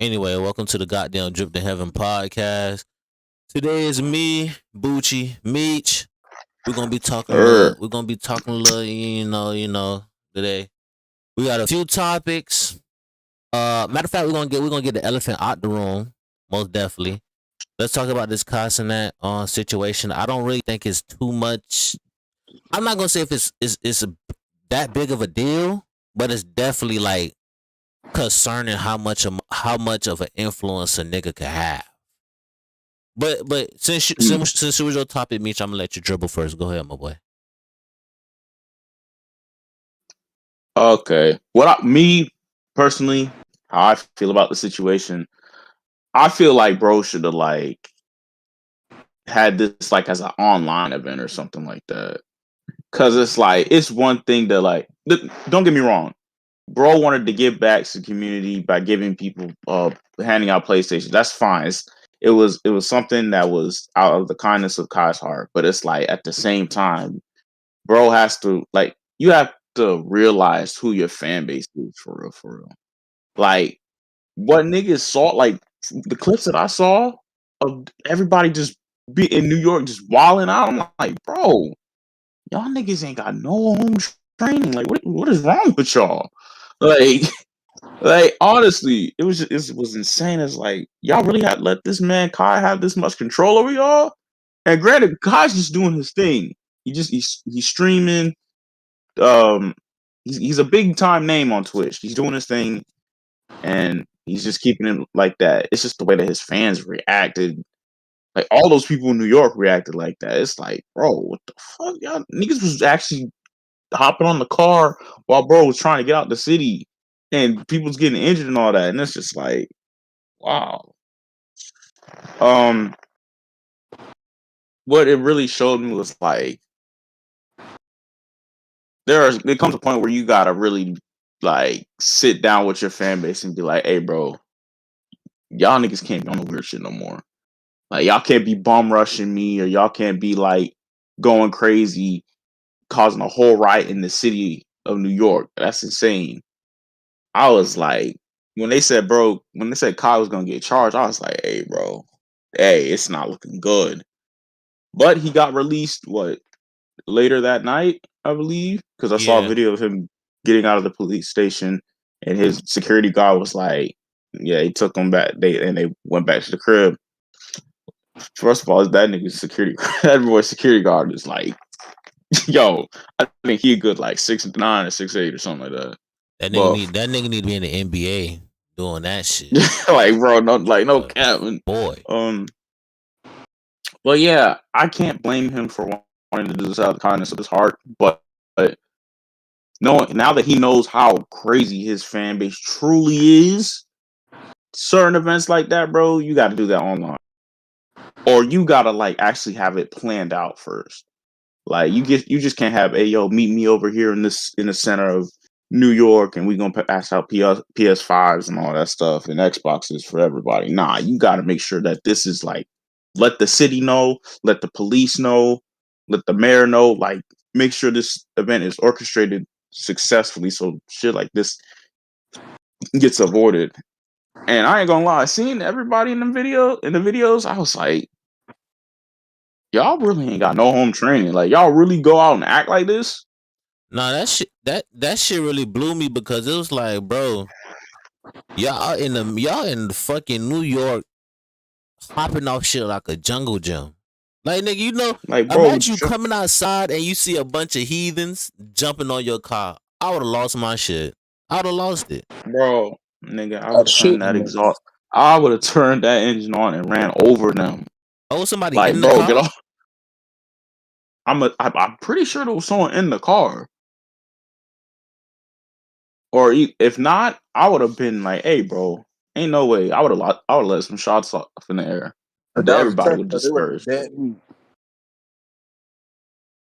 Anyway, welcome to the goddamn Drip to Heaven podcast. Today is me, Bucci, Meech. We're gonna be talking a little. Er, We're gonna be talking a little. Today we got a few topics. Matter of fact, we're gonna get the elephant out the room. Most definitely. Let's talk about this consonant situation. I don't really think it's too much. I'm not gonna say if that big of a deal, but it's definitely like concerning how much of an influence a nigga could have. But since it was your topic, Mitch, I'm gonna let you dribble first. Go ahead, my boy. okay. Me personally, how I feel about the situation, I feel like bro should have like had this like as an online event or something like that. Cause it's like it's one thing to like. Don't get me wrong, bro wanted to give back to the community by giving people handing out PlayStation. That's fine. It was something that was out of the kindness of Kai's heart. But it's like at the same time, bro has to like you have to realize who your fan base is for real, for real. Like what niggas saw, like the clips that I saw of everybody just be in New York just wilding out. I'm like, bro, y'all niggas ain't got no home training. Like, what is wrong with y'all? Like, like honestly, it was insane. It's like y'all really had let this man Kai have this much control over y'all. And granted, Kai's just doing his thing. He's streaming. Um, he's a big time name on Twitch. He's doing his thing, and he's just keeping it like that. It's just the way that his fans reacted. Like all those people in New York reacted like that. It's like, bro, what the fuck? Y'all niggas was actually hopping on the car while bro was trying to get out the city, and people's getting injured and all that. And it's just like, wow. Um, what it really showed me was like there comes a point where you gotta really like sit down with your fan base and be like, hey, bro, y'all niggas can't be on the weird shit no more. Like y'all can't be bum rushing me, or y'all can't be like going crazy, causing a whole riot in the city of New York. That's insane. I was like, when they said Kyle was gonna get charged, I was like, hey, bro, hey, it's not looking good. But he got released later that night, I believe, because I saw a Yeah, video of him getting out of the police station, and his security guard was like, yeah, he took him back. They went back to the crib. First of all, that nigga's security, that boy's security guard is like, yo, I think he a good like 6'9" or 6'8" or something like that. Buff, that nigga need to be in the NBA doing that shit. like bro, no But cap. boy, Um, but yeah, I can't blame him for wanting to do this out of the kindness of his heart. But knowing now that he knows how crazy his fan base truly is, certain events like that, bro, you got to do that online, or you got to like actually have it planned out first. Like you just can't have, hey yo, meet me over here in the center of New York, and we gonna pass out PS5s and all that stuff and Xboxes for everybody. Nah, you got to make sure that this is like, let the city know, let the police know, let the mayor know. Like, make sure this event is orchestrated successfully, so shit like this gets avoided. And I ain't gonna lie, seeing everybody in the videos, I was like, y'all really ain't got no home training. Like, y'all really go out and act like this. nah, that shit really blew me because it was like, bro, y'all in the fucking New York hopping off shit like a jungle gym. Like nigga, Like, bro, imagine you coming outside and you see a bunch of heathens jumping on your car. I would have lost my shit. I would have lost it. bro, nigga, I I'd would shoot turn that them niggas. exhaust. I would have turned that engine on and ran over them. Oh, somebody Like, in the bro, get car? off. I'm pretty sure there was someone in the car. Or if not, I would have been like, "Hey, bro, ain't no way." I would let some shots off in the air. If that was a Everybody Tesla, would they would have disperse. been dead meat.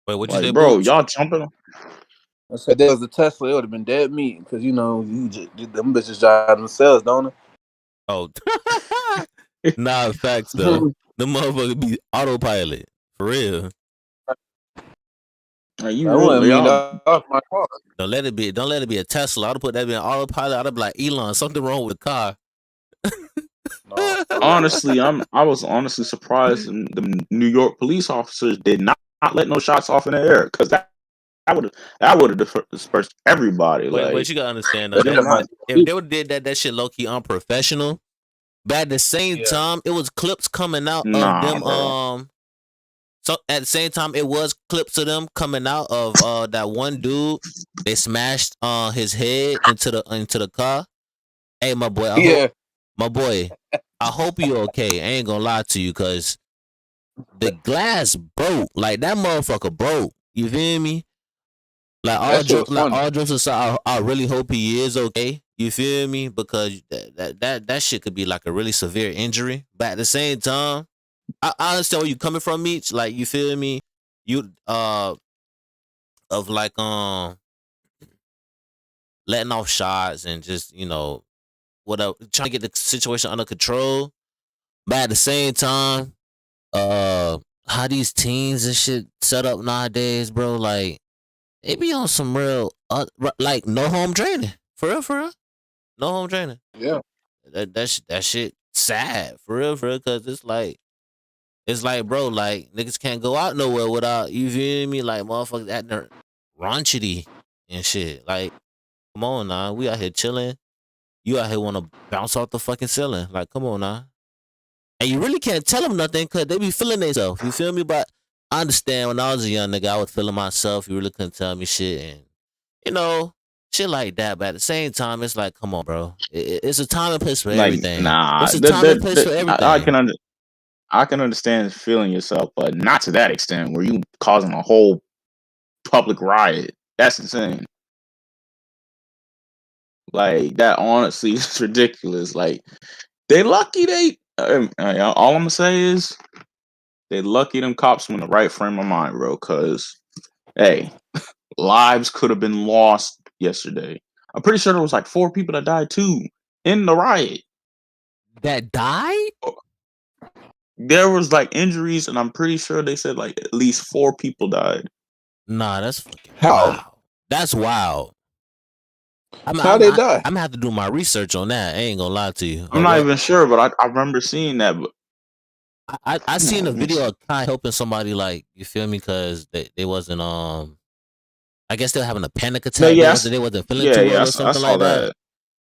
Wait, what you Like, say, bro, Booch? y'all jumping. I said if there was a Tesla, it would have been dead meat because them bitches drive themselves, don't Oh, nah, facts though. they? The motherfucker be autopilot for real. Like, you I wouldn't really mean y'all. off my car. Don't let it be a Tesla. I'd put that in autopilot. I'd be like, Elon, something wrong with the car. No, for real. Honestly, I was honestly surprised the New York police officers did not let no shots off in the air, because that would have dispersed everybody. But Like, you gotta understand though, they That did that not. reminds me if of they would did that shit low key unprofessional. But at the same yeah. time, it was clips coming out of Nah, them. bro. So at the same time, it was clips of them coming out of that one dude. They smashed his head into the car. Hey, my boy, Yeah. I hope you okay. I ain't gonna lie to you, cause the glass broke. Like that motherfucker broke. You feel me? That shit was funny. All jokes aside, I really hope he is okay. You feel me? Because that shit could be like a really severe injury. But at the same time, I understand where you coming from, Meech. Like, you feel me? You of like letting off shots and just, whatever, trying to get the situation under control. But at the same time, how these teens and shit set up nowadays, bro, like they be on some real like no home training. For real. No home training. Yeah. That shit sad. For real, cause it's like, bro, like niggas can't go out nowhere without, you feel me? Like motherfuckers acting raunchy and shit. Like, come on now. We out here chilling. You out here wanna bounce off the fucking ceiling. Like, come on now. And you really can't tell them nothing because they be feeling themselves. You feel me? But I understand when I was a young nigga, I was feeling myself. You really couldn't tell me shit. And, shit like that. But at the same time, it's like, come on, bro. It's a time and place for Like, everything. nah. It's a time and place for everything. I can understand feeling yourself, but not to that extent where you causing a whole public riot. That's insane. Like, that honestly is ridiculous. Like, they lucky all I'm gonna say is they lucky them cops were in the right frame of mind, bro. Cause hey, lives could have been lost yesterday. I'm pretty sure there was like 4 people that died too in the riot. That died? There was like injuries, and I'm pretty sure they said like at least 4 people died. Nah, that's fucking How? wild. That's wild. How they die? I'm gonna have to do my research on that. I ain't gonna lie to you. I'm not even sure, but I remember seeing that. But I seen a video of Kai helping somebody, like, you feel me? Because they wasn't I guess they were having a panic attack. no, yeah, They wasn't feeling too well or something I saw like that. that.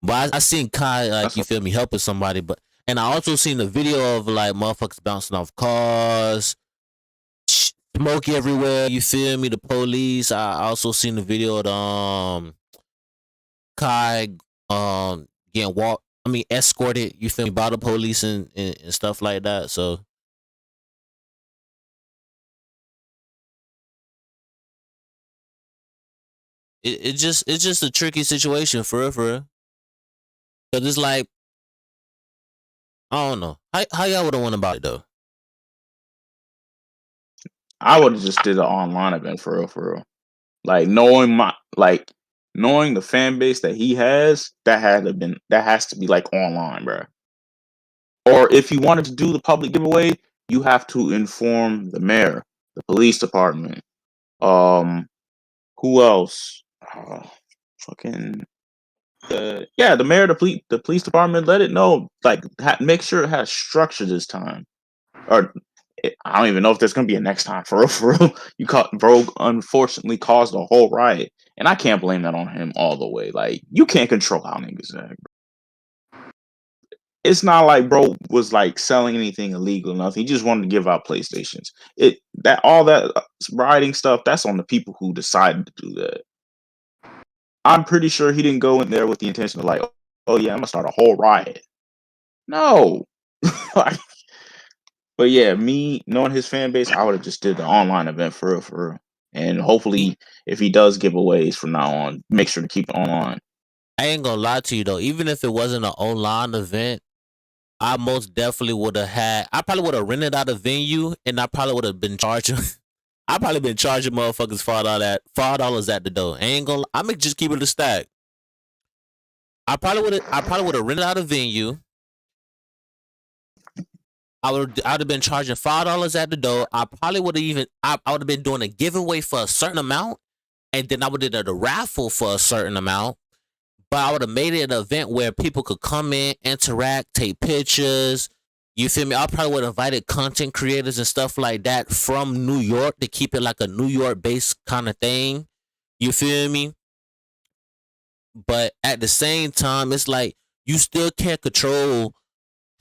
But I seen Kai, like, you feel me, helping somebody. But and I also seen a video of like motherfuckers bouncing off cars, smoke everywhere. You feel me? The police. I also seen the video of the, Kai getting escorted. You feel me, by the police and stuff like that. So. It's just a tricky situation for real. Cause it's like, I don't know how y'all would have won about it though. I would have just did an online event for real. Like, knowing the fan base that he has, that has to be like online, bro. Or if you wanted to do the public giveaway, you have to inform the mayor, the police department, who else? Fucking the mayor, the police department. Let it know, like, make sure it has structure this time. Or I don't even know if there's gonna be a next time. For real. Bro, unfortunately caused a whole riot, and I can't blame that on him all the way. Like, you can't control how niggas act. It's not like bro was like selling anything illegal or nothing. He just wanted to give out PlayStations. All that rioting stuff, that's on the people who decided to do that. I'm pretty sure he didn't go in there with the intention of like, oh yeah, I'm gonna start a whole riot. No. Like, but yeah, me knowing his fan base, I would have just did the online event for real. And hopefully, if he does giveaways from now on, make sure to keep it online. I ain't gonna lie to you though. Even if it wasn't an online event, I most definitely would have had. I probably would have rented out a venue, and I probably would have been charging. I probably been charging motherfuckers $5 at the door. I ain't gonna. I'm gonna just keep it a stack. I probably would have rented out a venue. I'd have been charging $5 at the door. I probably would have I would have been doing a giveaway for a certain amount, and then I would have did a raffle for a certain amount. but I would have made it an event where people could come in, interact, take pictures. You feel me? I probably would have invited content creators and stuff like that from New York to keep it like a New York based kind of thing. You feel me? But at the same time, it's like you still can't control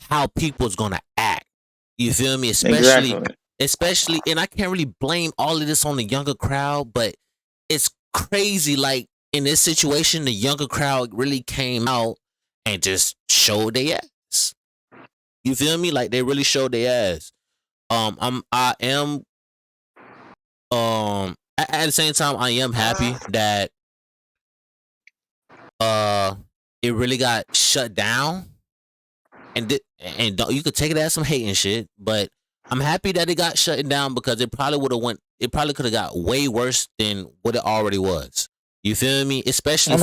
how people's gonna act. You feel me? Especially, and I can't really blame all of this on the younger crowd, but it's crazy. Like in this situation, the younger crowd really came out and just showed their ass. You feel me? Like they really showed their ass. I am at the same time I am happy that it really got shut down, and you could take it as some hate and shit, but I'm happy that it got shut down because it probably could have got way worse than what it already was. You feel me? Especially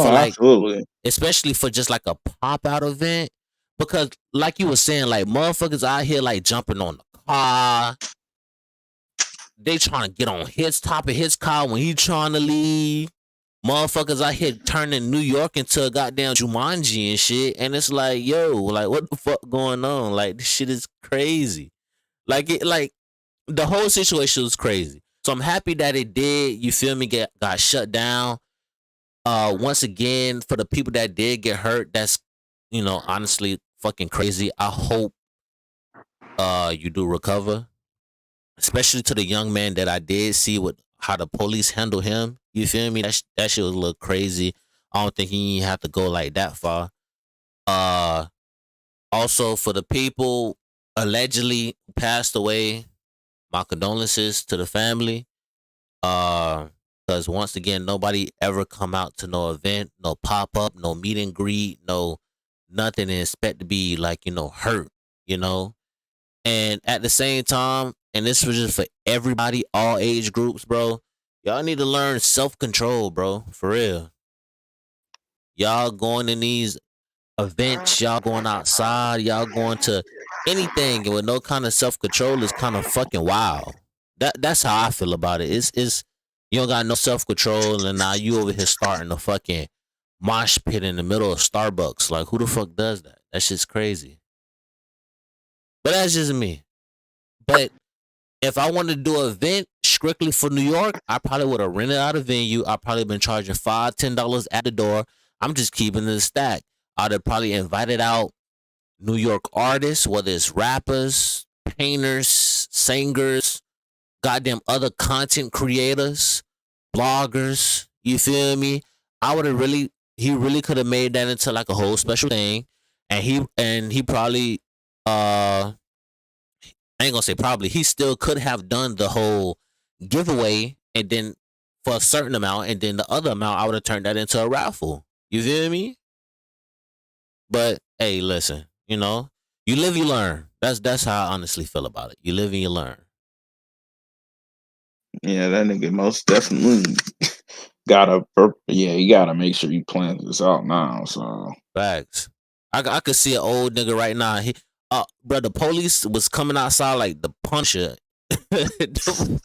especially for just like a pop out event, because like you were saying, like motherfuckers out here like jumping on the car. They trying to get on his top of his car when he trying to leave. Motherfuckers out here turning New York into a goddamn Jumanji and shit. And it's like, yo, like what the fuck going on? Like this shit is crazy. Like the whole situation was crazy. So I'm happy that it did, you feel me, got shut down. Once again, for the people that did get hurt, that's, you know, honestly fucking crazy. I hope you do recover. Especially to the young man that I did see with how the police handle him. You feel me? That shit was a little crazy. I don't think he have to go like that far. Also for the people allegedly passed away, my condolences to the family. Because once again, nobody ever come out to no event, no pop up, no meet and greet, no nothing, and expect to be like, you know, hurt, you know. And at the same time, and this was just for everybody, all age groups, bro. Y'all need to learn self-control, bro. For real. Y'all going in these events, y'all going outside, y'all going to anything and with no kind of self-control is kind of fucking wild. That's how I feel about it. It's you don't got no self-control, and now you over here starting a fucking mosh pit in the middle of Starbucks. Like, who the fuck does that? That shit's crazy. But that's just me. But if I wanted to do an event strictly for New York, I probably would have rented out a venue. I probably been charging $5, $10 at the door. I'm just keeping it a stack. I'd have probably invited out New York artists, whether it's rappers, painters, singers, goddamn other content creators, bloggers. You feel me? He really could have made that into like a whole special thing, and he probably I ain't gonna say probably. He still could have done the whole giveaway, and then for a certain amount, and then the other amount I would have turned that into a raffle. You feel me? But hey, listen, you know, you live, you learn. That's how I honestly feel about it. You live and you learn. Yeah, that nigga most definitely you gotta make sure you plan this out now. So Facts. I could see an old nigga right now. Bro, the police was coming outside like the Punisher. Them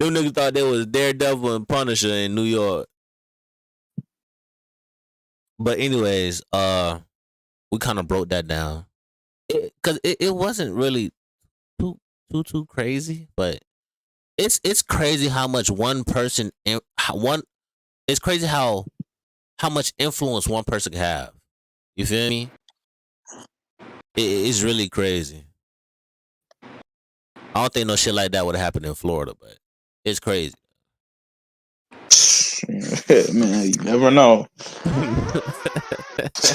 niggas thought they was Daredevil and Punisher in New York. But anyways, we kind of broke that down. Cause it wasn't really too crazy, but it's crazy how much one person it's crazy how much influence one person can have. You feel me? It's really crazy. I don't think no shit like that would have happened in Florida, but it's crazy. man, you never know.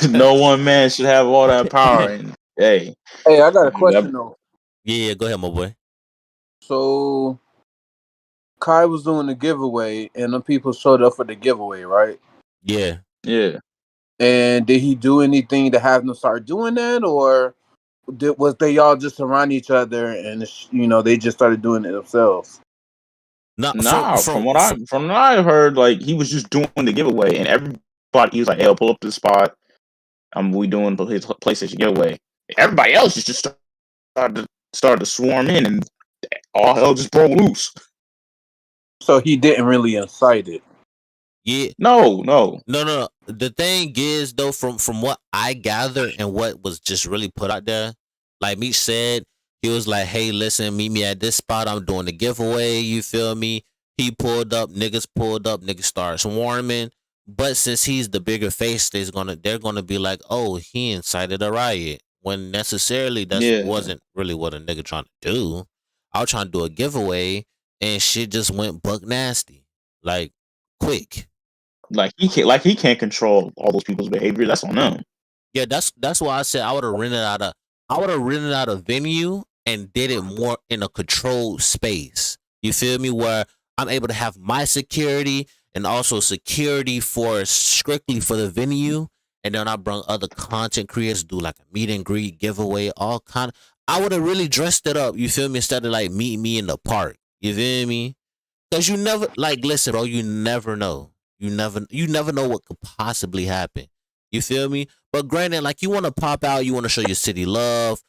No one man should have all that power. And hey, I got a question though. Yeah, go ahead, my boy. So Kai was doing the giveaway, and the people showed up for the giveaway, right? Yeah. And did he do anything to have them start doing that, or was they all just around each other and they just started doing it themselves? From what I heard, like he was just doing the giveaway, and everybody he was like, "Hey, I'll pull up to the spot. We doing his PlayStation giveaway." Everybody else just started to swarm in, and all hell just broke loose. So he didn't really incite it. Yeah, No. no. The thing is, though, from what I gather and what was just really put out there, like Meech said, he was like, "Hey, listen, meet me at this spot. I'm doing the giveaway. You feel me?" He pulled up, niggas start swarming. But since he's the bigger face, they're gonna be like, "Oh, he incited a riot." When necessarily that Yeah. wasn't really what a nigga trying to do. I was trying to do a giveaway, and shit just went buck nasty, like quick. He can't control all those people's behavior. That's on them. Yeah, that's why I said I would have rented out a venue and did it more in a controlled space. You feel me? Where I'm able to have my security and also security for strictly for the venue, and then I brought other content creators do like a meet and greet giveaway, all kind of. I would have really dressed it up. You feel me? Instead of like meet me in the park. You feel me? Cause you never like listen, bro. You never know. You never know what could possibly happen. You feel me? But granted, like you want to pop out, you want to show your city love.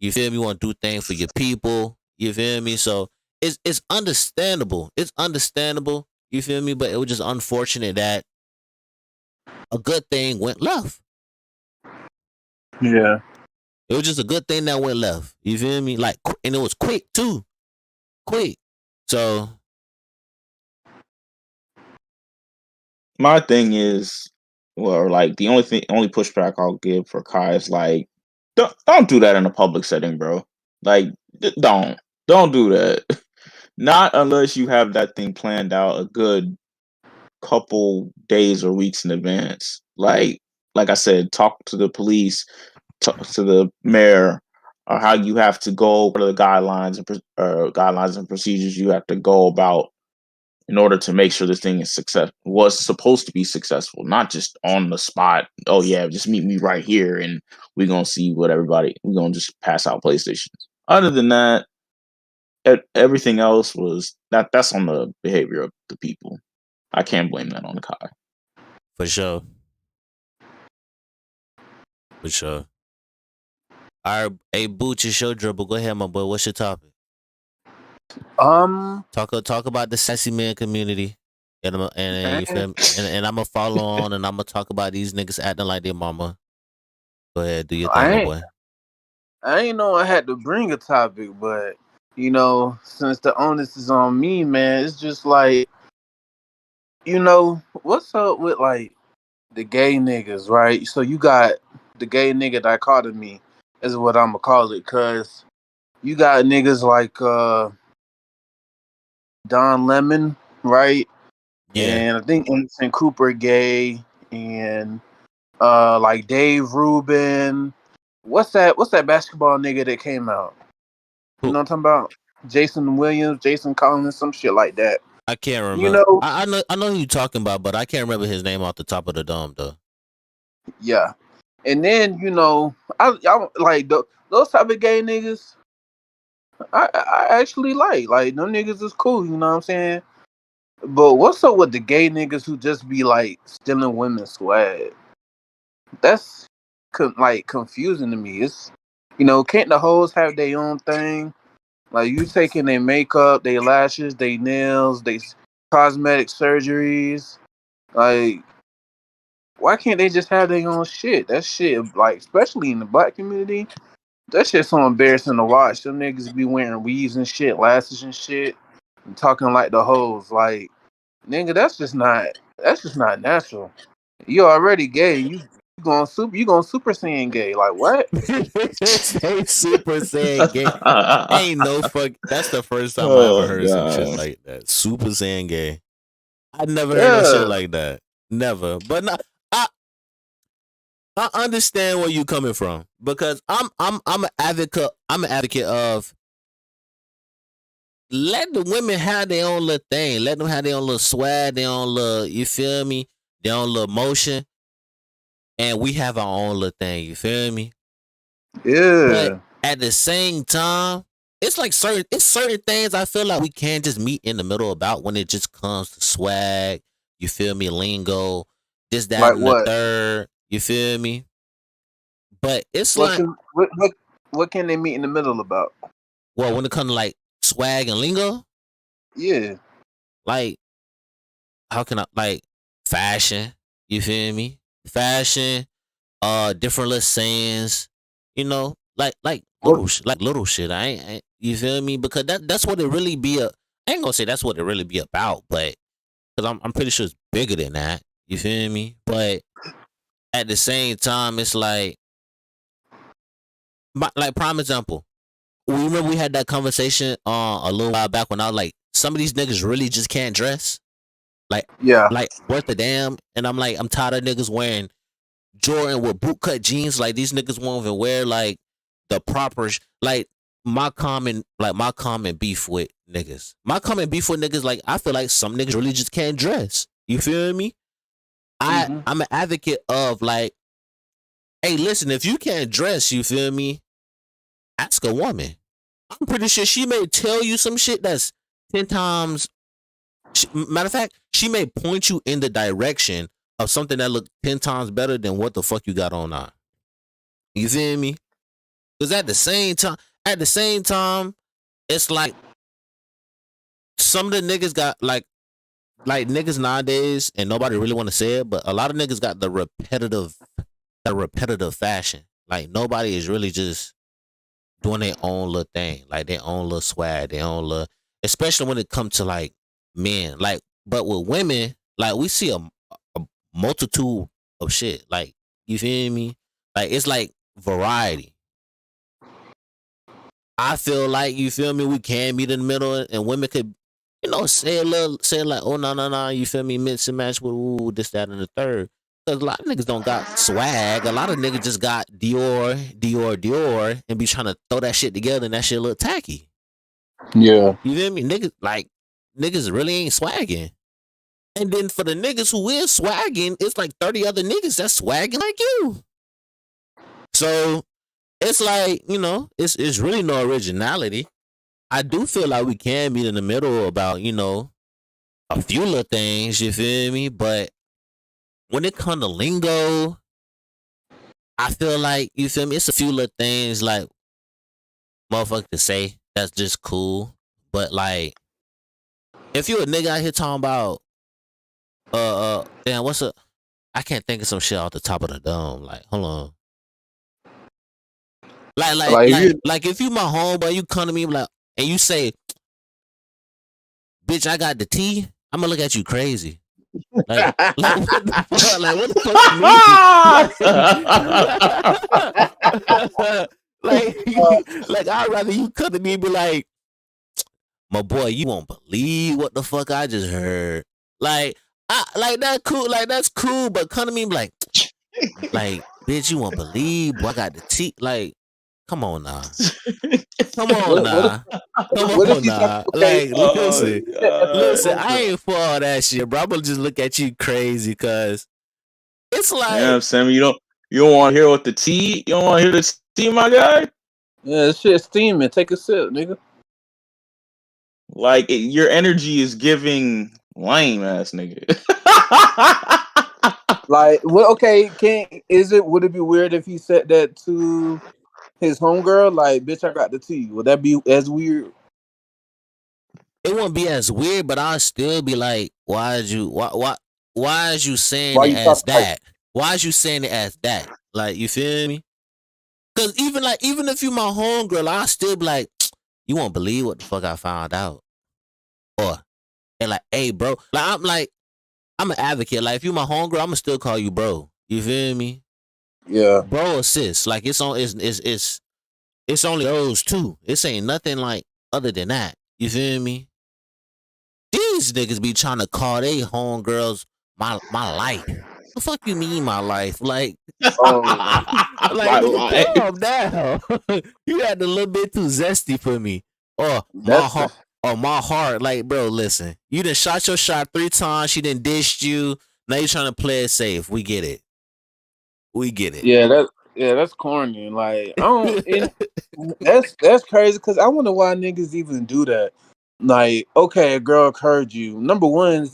You feel me? You want to do things for your people. You feel me? So it's understandable. It's understandable. You feel me? But it was just unfortunate that a good thing went left. Yeah. It was just a good thing that went left. You feel me? Like, and it was quick too. Quick. So My thing is, well, like the only pushback I'll give for Kai is like, don't do that in a public setting, bro. Like, don't do that. Not unless you have that thing planned out a good couple days or weeks in advance. Like I said, talk to the police, talk to the mayor, or how you have to go. What are the guidelines and procedures you have to go about in order to make sure this thing was supposed to be successful, not just on the spot. Oh yeah, just meet me right here and we're gonna see what we're gonna just pass out PlayStations. Other than that, everything else that's on the behavior of the people. I can't blame that on Kai. for sure. For sure. All right, hey Booch, it's your dribble. Go ahead, my boy. What's your topic? Talk about the sassy man community, and you feel me? And I'm gonna follow on, and I'm gonna talk about these niggas acting like their mama. Go ahead, do your thing, my boy. I ain't know I had to bring a topic, but since the onus is on me, man, it's just like, what's up with like the gay niggas, right? So you got the gay nigga dichotomy, is what I'm gonna call it, cause you got niggas like Don Lemon, right? Yeah. And I think Anderson Cooper gay, and like Dave Rubin. What's that basketball nigga that came out? You know what I'm talking about? Jason Williams, Jason Collins, some shit like that. I can't remember. You know? I know who you're talking about, but I can't remember his name off the top of the dome though. Yeah. And then, I like those type of gay niggas. I actually like them niggas is cool, you know what I'm saying? But what's up with the gay niggas who just be like stealing women's swag? That's like confusing to me. It's can't the hoes have their own thing? Like you taking their makeup, their lashes, their nails, their cosmetic surgeries. Like, why can't they just have their own shit? That shit, like, especially in the black community, that shit's so embarrassing to watch. Them niggas be wearing weaves and shit, lashes and shit, and talking like the hoes. Like, nigga, that's just not natural. You already gay. You going super saiyan gay. Like what? They super Saiyan gay. Ain't no fuck. That's the first time I ever Oh heard some shit god. like that. Super Saiyan gay. I never heard no shit Yeah. like that. Never. But not, I understand where you coming from because I'm an advocate. I'm an advocate of let the women have their own little thing. Let them have their own little swag, their own little. You feel me? Their own little motion, and we have our own little thing. You feel me? But Yeah. at the same time, it's like certain things I feel like we can't just meet in the middle about when it just comes to swag. You feel me? Lingo, this, that, Like and the what? third. You feel me? But it's What like, can what can they meet in the middle about? well, when it comes to like swag and lingo, Yeah. like how can I like? fashion. You feel me? Fashion. Different little sayings. You know, like little shit. I ain't you feel me? Because that's what it really be. I ain't gonna say that's what it really be about, but because I'm pretty sure it's bigger than that. You feel me? But at the same time, it's like prime example. We remember we had that conversation a little while back when I was like, some of these niggas really just can't dress. Like Yeah. worth a damn. And I'm like, I'm tired of niggas wearing Jordan with bootcut jeans. Like these niggas won't even wear like the proper like my common beef with niggas. My common beef with niggas, like I feel like some niggas really just can't dress. You feel me? I'm an advocate of like, hey, listen, if you can't dress, you feel me? Ask a woman. I'm pretty sure she may tell you some shit that's 10 times. Matter of fact, she may point you in the direction of something that look 10 times better than what the fuck you got on now. You feel me? Because at the same time, it's like some of the niggas got like niggas nowadays, and nobody really want to say it, but a lot of niggas got the repetitive fashion. Like nobody is really just doing their own little thing, like their own little swag, their own little, especially when it comes to like men. Like, but with women, like we see a multitude of shit. Like, you feel me? Like it's like variety. I feel like, you feel me, we can meet in the middle, and women could, you know, say like, oh no, you feel me, mix and match with ooh, this, that, and the third. Cause a lot of niggas don't got swag. A lot of niggas just got Dior, and be trying to throw that shit together, and that shit look tacky. Yeah. You feel me? Niggas really ain't swagging. And then for the niggas who is swagging, it's like 30 other niggas that's swagging like you. So it's like, you know, it's really no originality. I do feel like we can meet in the middle about, you know, a few little things, you feel me? But when it comes to lingo, I feel like, you feel me, it's a few little things like motherfucker to say that's just cool. But like, if you a nigga out here talking about damn, I can't think of some shit off the top of the dome. Like, hold on. Like if you my homeboy, you come to me like, and you say, bitch, I got the T, I'm gonna look at you crazy. Like what the fuck? Like what the fuck you mean? like I'd rather you come to me and be like, my boy, you won't believe what the fuck I just heard. Like that cool, like that's cool, but come to me and be like, bitch, you won't believe, boy, I got the T. Like, come on now. Come on now. Like, listen, I ain't for all that shit, bro. I'm gonna just look at you crazy because it's like, yeah, Sammy, you don't want to hear what the tea? You don't want to hear the tea, my guy? Yeah, this shit's steaming. Take a sip, nigga. Like your energy is giving lame ass nigga. Like, what? Okay, would it be weird if he said that to his homegirl? Like, bitch, I got the tea. Would that be as weird? It wouldn't be as weird, but I'll still be like, why is you saying it as that? Why is you saying it as that? Like, you feel me? Because even if you my homegirl, I'll still be like, you won't believe what the fuck I found out. Or, and like, hey, bro. Like, I'm an advocate. Like, if you my homegirl, I'm gonna still call you bro. You feel me? Yeah. Bro or sis. Like, it's only those two. It ain't nothing like other than that. You feel me? These niggas be trying to call they homegirls my life. The fuck you mean my life? Like, like calm down. You got a little bit too zesty for me. Or my heart. Like, bro, listen. You done shot your shot 3 times. She done dished you. Now you trying to play it safe. We get it. Yeah, that's corny. Like, I don't. That's crazy because I wonder why niggas even do that. Like, okay, a girl curved you. Number one,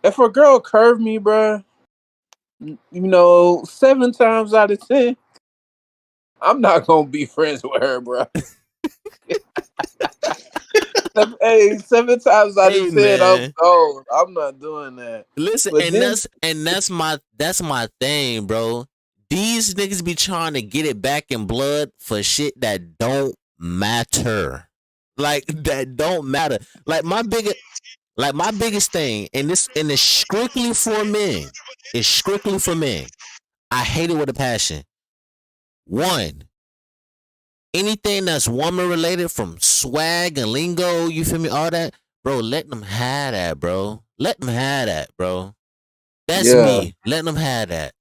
if a girl curved me, bro, you know, 7 times out of 10, I'm not gonna be friends with her, bro. 7 times I Hey just said I'm man, cold. I'm not doing that. listen, But and then, that's my thing, bro. These niggas be trying to get it back in blood for shit that don't matter. Like that don't matter. Like my biggest thing, and it's strictly for men. It's strictly for men. I hate it with a passion. One, anything that's woman related, from swag and lingo, you feel me? All that, bro. Let them have that, bro. Let them have that, bro. That's yeah, me. Let them have that.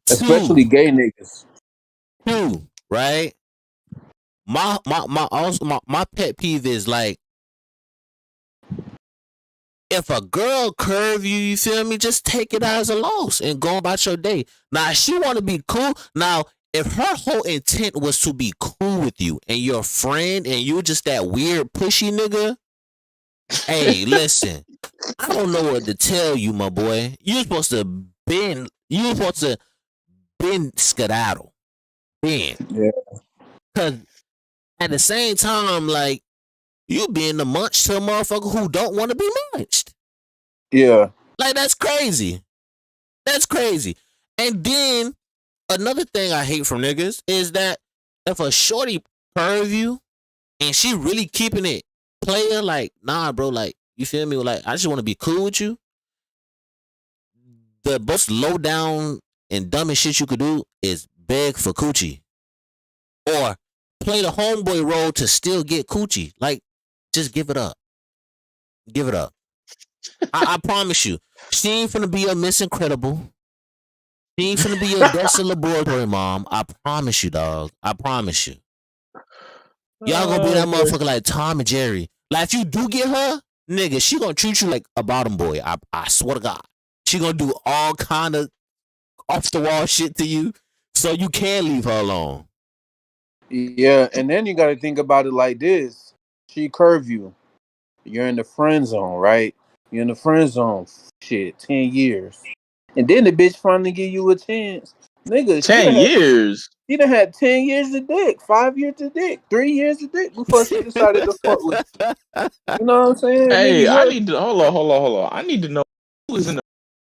especially Two, gay niggas. right? My pet peeve is like, if a girl curve you, you feel me, just take it as a loss and go about your day. Now, if she want to be cool. Now, if her whole intent was to be cool with you and your friend and you just that weird pushy nigga, hey, listen, I don't know what to tell you, my boy. You're supposed to been skedaddle. Been. Yeah, Cause at the same time, like, you being the munch to a motherfucker who don't want to be munched. yeah, Like, that's crazy. That's crazy. And then another thing I hate from niggas is that if a shorty curve you and she really keeping it player, like, nah, bro, like, you feel me? Like, I just want to be cool with you. The most low down and dumbest shit you could do is beg for coochie or play the homeboy role to still get coochie. Like, just give it up. Give it up. I promise you, she ain't finna be a Miss Incredible. She ain't finna be your Dexter Laboratory mom. I promise you, dog. I promise you. Y'all gonna be that motherfucker like Tom and Jerry. Like, if you do get her, nigga, she gonna treat you like a bottom boy. I swear to God. She gonna do all kind of off the wall shit to you, so you can leave her alone. yeah. And then you got to think about it like this: she curve you. You're in the friend zone, right? You're in the friend zone. Shit, 10 years, and then the bitch finally give you a chance, nigga. 10 years. She done had 10 years of dick, 5 years of dick, 3 years of dick before she decided to fuck with you. You know what I'm saying, nigga? Hey, I need to hold on. I need to know who is in the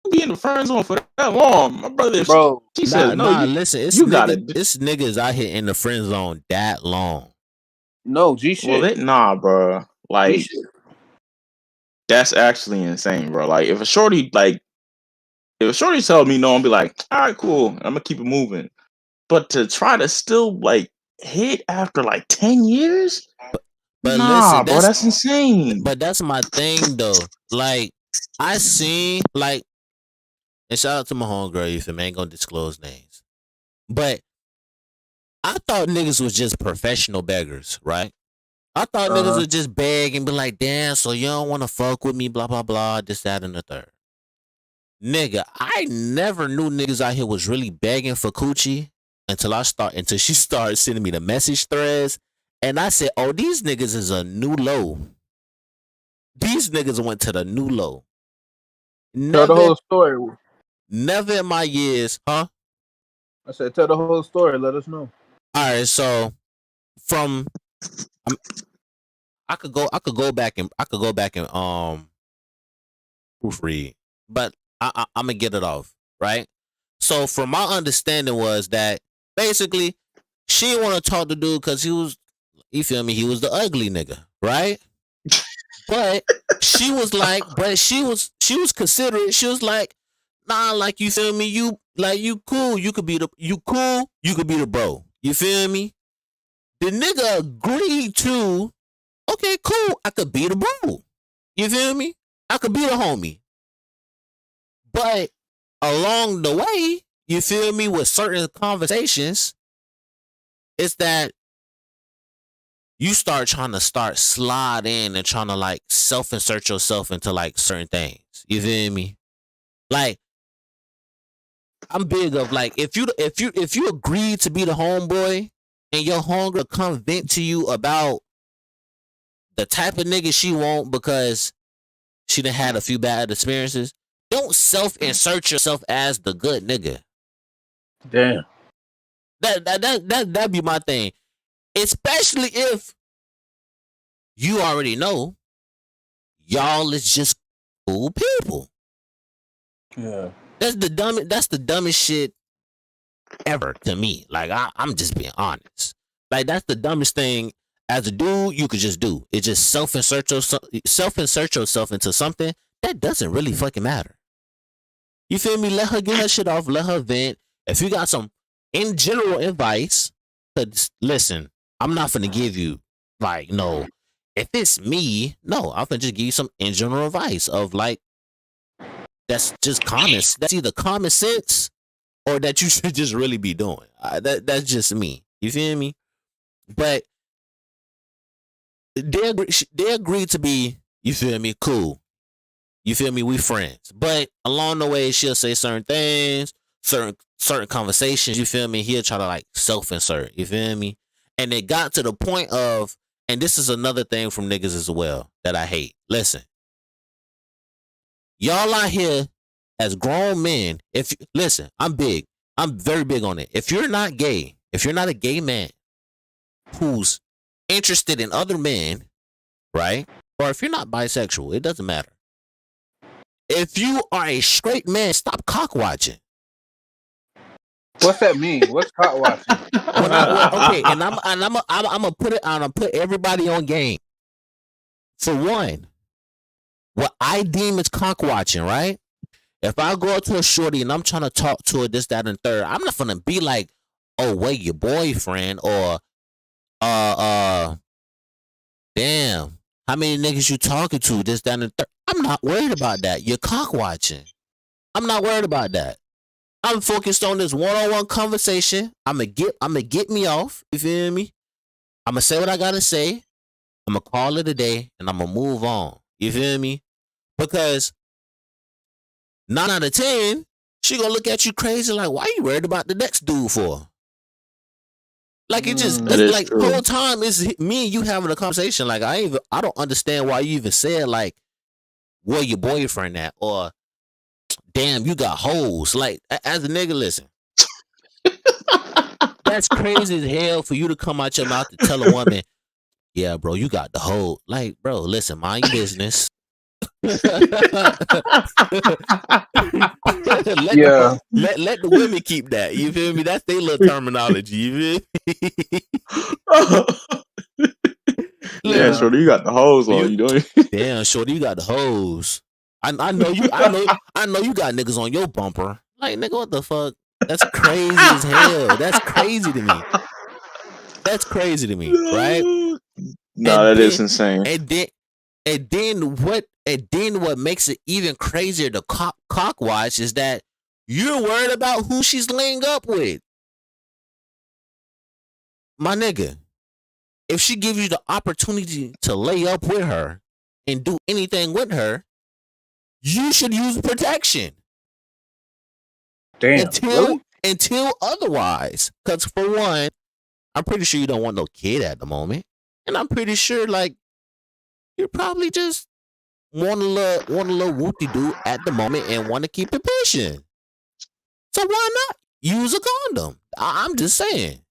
who be in the friend zone for that long. My brother, if Bro, she says no, Listen, you got it. it's niggas out here in the friend zone that long. no G Well, shit. bro. G Like, shit. that's actually insane, bro. Like, if a shorty tell me no, I'll be like, all right, cool. I'm gonna keep it moving. But to try to still like hit after like 10 years? But Nah, listen, bro, that's insane. that's my thing though. Like, I seen, like, and shout out to my homegirl, you feel me? I ain't gonna disclose names. But I thought niggas was just professional beggars, right? I thought niggas Uh-huh. would just beg and be like, damn, so you don't want to fuck with me, blah, blah, blah, this, that, and the third. Nigga, I never knew niggas out here was really begging for coochie until she started sending me the message threads. And I said, oh, these niggas is a new low. These niggas went to the new low. Tell the Never, whole story. never in my years, huh? I said, tell the whole story. Let us know. All right, so from I could go back and proofread, but I'm gonna get it off, right? So from my understanding was that basically she didn't want to talk to dude because he was, you feel me, he was the ugly nigga, right? But she was like, she was considerate. She was like, nah, like, you feel me, you cool, you could be the bro. You feel me? The nigga agreed to, okay, cool, I could be the bro. You feel me? I could be the homie. But along the way, you feel me, with certain conversations, it's that you start trying to slide in and trying to like self-insert yourself into like certain things. You feel me? Like, I'm big of like, if you agree to be the homeboy and your homegirl come vent to you about the type of nigga she want because she done had a few bad experiences, don't self-insert yourself as the good nigga. Damn. That'd be my thing. Especially if you already know y'all is just cool people. Yeah. That's the dumbest shit ever to me. Like I'm just being honest. Like that's the dumbest thing as a dude you could just do. It's just self-insert yourself into something that doesn't really fucking matter. You feel me? Let her get her shit off. Let her vent. If you got some in general advice, cause listen, I'm not finna give you like no. If it's me, no, I'm finna just give you some in general advice of like that's just common. That's either common sense or that you should just really be doing. That's just me. You feel me? But they agreed to be. You feel me? Cool. You feel me? We friends. But along the way, she'll say certain things, certain conversations. You feel me? He'll try to like self-insert. You feel me? And it got to the point of, and this is another thing from niggas as well that I hate. Listen, y'all out here as grown men. Listen, I'm big. I'm very big on it. If you're not gay, if you're not a gay man who's interested in other men, right? Or if you're not bisexual, it doesn't matter. If you are a straight man, stop cock watching. What's that mean? What's cock watching? Okay, and I'm gonna put it on. I'm put everybody on game. For one, what I deem as cock watching, right? If I go up to a shorty and I'm trying to talk to her, this, that, and third, I'm not gonna be like, "Oh, wait, your boyfriend," or damn, how many niggas you talking to, this, that, and the third. I'm not worried about that. You're cock watching. I'm not worried about that. I'm focused on this one-on-one conversation. I'm gonna get me off. You feel me? I'm gonna say what I gotta say. I'm gonna call it a day, and I'm gonna move on. You feel me? Because 9 out of 10, she gonna look at you crazy like, why you worried about the next dude for? Like it just it's like the whole time is me and you having a conversation. Like I don't understand why you even said like, where your boyfriend at, or damn, you got hoes. Like as a nigga, listen, that's crazy as hell for you to come out your mouth to tell a woman, yeah, bro, you got the hoe. Like, bro, listen, mind your business. let the women keep that. You feel me? That's their little terminology. You feel me? Yeah, Shorty, you got the hose on you, don't you? Damn, Shorty, you got the hose. I know you got niggas on your bumper. Like, nigga, what the fuck? That's crazy as hell. That's crazy to me. That's crazy to me, right? No, that is insane. And then what makes it even crazier to cock watch is that you're worried about who she's laying up with. My nigga, if she gives you the opportunity to lay up with her and do anything with her, you should use protection. Damn. Until otherwise. Because for one, I'm pretty sure you don't want no kid at the moment. And I'm pretty sure like you probably just want a little whoop-de-doo at the moment and want to keep it pushing. So why not use a condom? I'm just saying.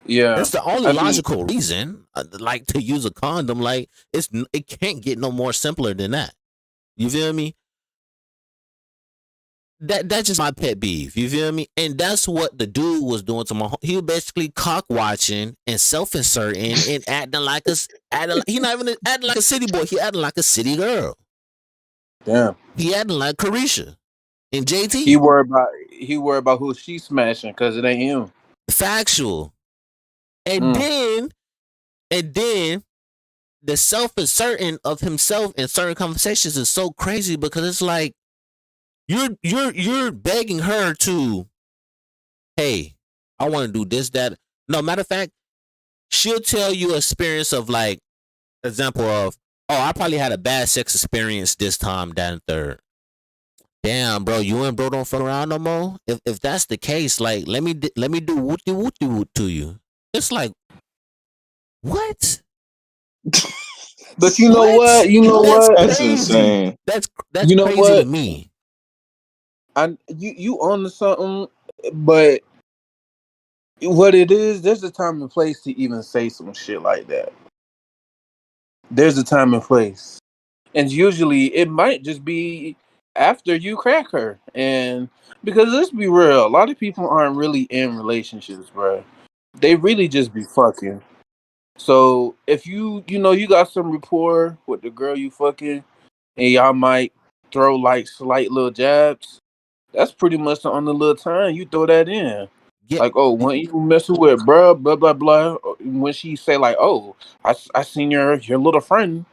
Yeah, that's the only logical reason, like to use a condom. Like it can't get no more simpler than that. You feel me? That's just my pet peeve. You feel me? And that's what the dude was doing to my. He was basically cock watching and self-inserting and acting like he not even acting like a city boy. He acting like a city girl. Damn. He acting like Carisha and JT. He worried about who she smashing because it ain't him. Factual. And then the self-inserting of himself in certain conversations is so crazy because it's like you're begging her to, hey, I want to do this, that. No, matter of fact, she'll tell you experience of like, example of, oh, I probably had a bad sex experience this time, that, and third. Damn, bro, you and bro don't fuck around no more. If that's the case, like, let me do wooty to you. It's like, what? But you know what? You know what? That's insane. That's you know crazy to me. You on to something, but what it is, there's a time and place to even say some shit like that. there's a time and place, and usually it might just be after you crack her. And because let's be real, a lot of people aren't really in relationships, bro. They really just be fucking. So if you got some rapport with the girl you fucking, and y'all might throw like slight little jabs, that's pretty much the only little time you throw that in. Yeah, Like, oh, when you messing with bruh, blah blah blah. When she say like, oh, I seen your little friend.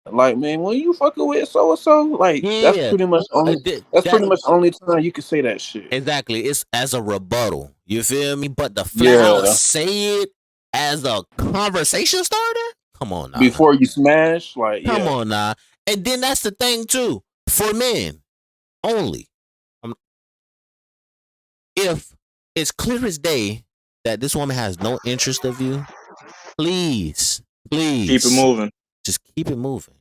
Like, man, when you fucking with so and so, like that's yeah. pretty much only that's That pretty much the only time you can say that shit. exactly. It's as a rebuttal. You feel me? But the flat out Yeah. say it as a conversation starter. Come on now. Before you smash, like, Come yeah. on now. And then that's the thing too. For men only. If it's clear as day that this woman has no interest of you, please, Keep it moving. just keep it moving.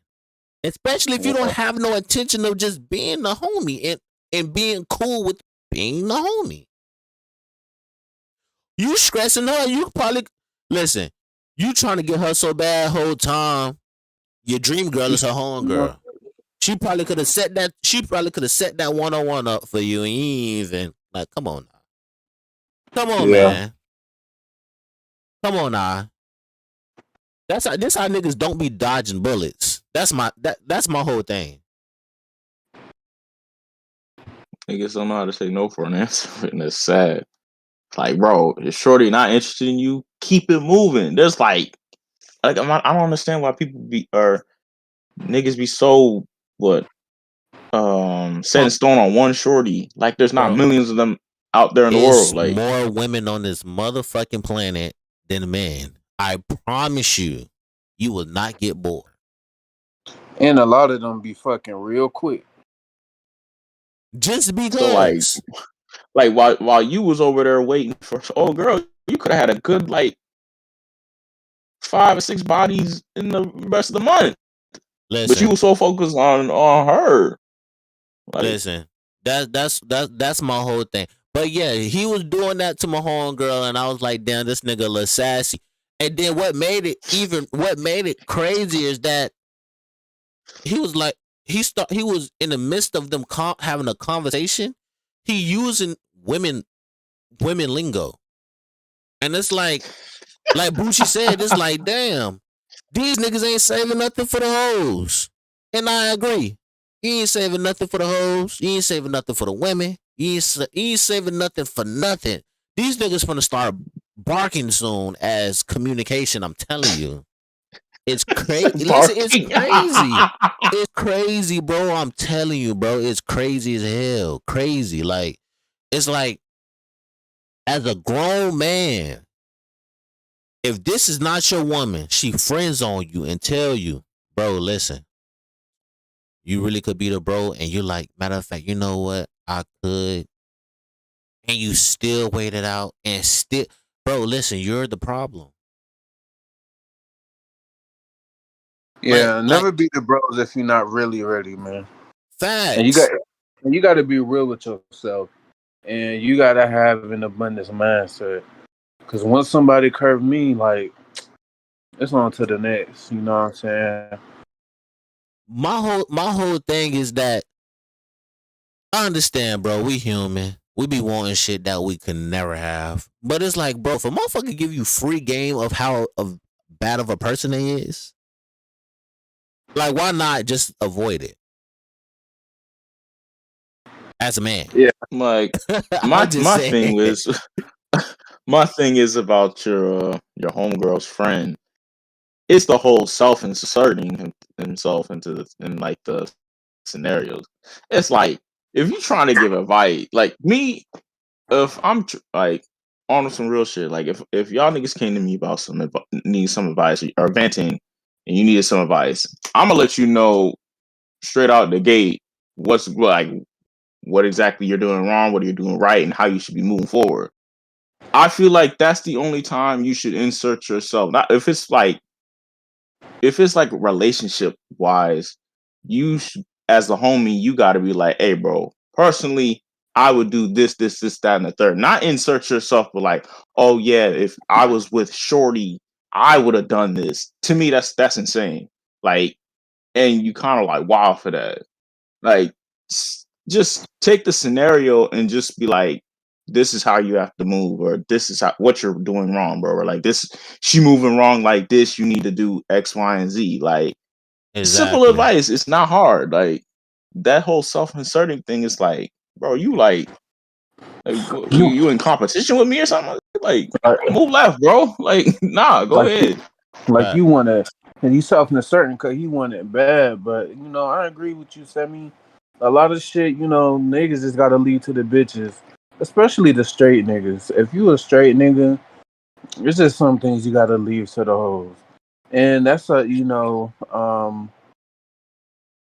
Especially if you don't have no intention of just being the homie and being cool with being the homie. You stressing her, you probably listen, you trying to get her so bad whole time. Your dream girl is her home girl. She probably could have set that one-on-one up for you and you ain't even like, come on now. Come on, man. Come on now. This how niggas don't be dodging bullets. That's my whole thing. Niggas don't know how to say no for an answer, and it's sad. Like, bro, if shorty not interested in you, keep it moving. There's I don't understand why people niggas be so set in stone on one shorty. Like, there's not millions of them out there in the world. Like, more women on this motherfucking planet than men. I promise you, you will not get bored. And a lot of them be fucking real quick. Just because. So like while you was over there waiting for girl, you could have had a good 5 or 6 bodies in the rest of the month. Listen, but you were so focused on her. Listen, that's my whole thing. But yeah, he was doing that to my homegirl, and I was like, damn, this nigga a little sassy. And then what made it crazy is that he was like, he was in the midst of them having a conversation. He using women lingo, and it's like Bucci said, it's like, damn, these niggas ain't saving nothing for the hoes, and I agree. You ain't saving nothing for the hoes. You ain't saving nothing for the women. You ain't saving nothing for nothing. These niggas gonna start barking soon as communication. I'm telling you, it's crazy. Listen, it's crazy. It's crazy, bro. I'm telling you, bro. It's crazy as hell. Crazy. Like, it's like, as a grown man, if this is not your woman, she friends on you and tell you, bro, listen, you really could be the bro, and you're like, matter of fact, you know what? I could. And you still wait it out and still, bro, listen, you're the problem. Yeah, never be the bros if you're not really ready, man. Facts. And you got to be real with yourself, and you got to have an abundance mindset. Because once somebody curved me, like, it's on to the next. You know what I'm saying? My whole thing is that I understand, bro. We human. We be wanting shit that we can never have. But it's like, bro, if a motherfucker give you free game of how bad of a person they is, like, why not just avoid it? As a man. Yeah. Like, my thing is about your homegirl's friend. It's the whole self-inserting himself into the scenarios. It's like, if you're trying to give advice, like me, if I'm on some real shit, like if y'all niggas came to me about need some advice or venting, and you needed some advice, I'm gonna let you know straight out the gate what exactly you're doing wrong, what you're doing right, and how you should be moving forward. I feel like that's the only time you should insert yourself. Not if it's like relationship wise, as the homie, you got to be like, hey, bro, personally, I would do this, that, and the third. Not insert yourself, but like, oh yeah, if I was with Shorty, I would have done this. To me, that's insane. Like, and you kind of like wow for that. Like, just take the scenario and just be like, this is how you have to move, or this is what you're doing wrong, bro. Or like, this, she moving wrong like this. You need to do X, Y, and Z. Like, simple Exactly. advice. It's not hard. Like, that whole self-inserting thing is like, bro, you like You you in competition with me or something? Like, like, move left, bro. Like, nah, go like ahead. like Right. you want to, and you self-certain because he want it bad. But you know, I agree with you, Sammy. A lot of shit, you know, niggas just gotta lead to the bitches, especially the straight niggas. If you a straight nigga, there's just some things you gotta leave to the hoes, and that's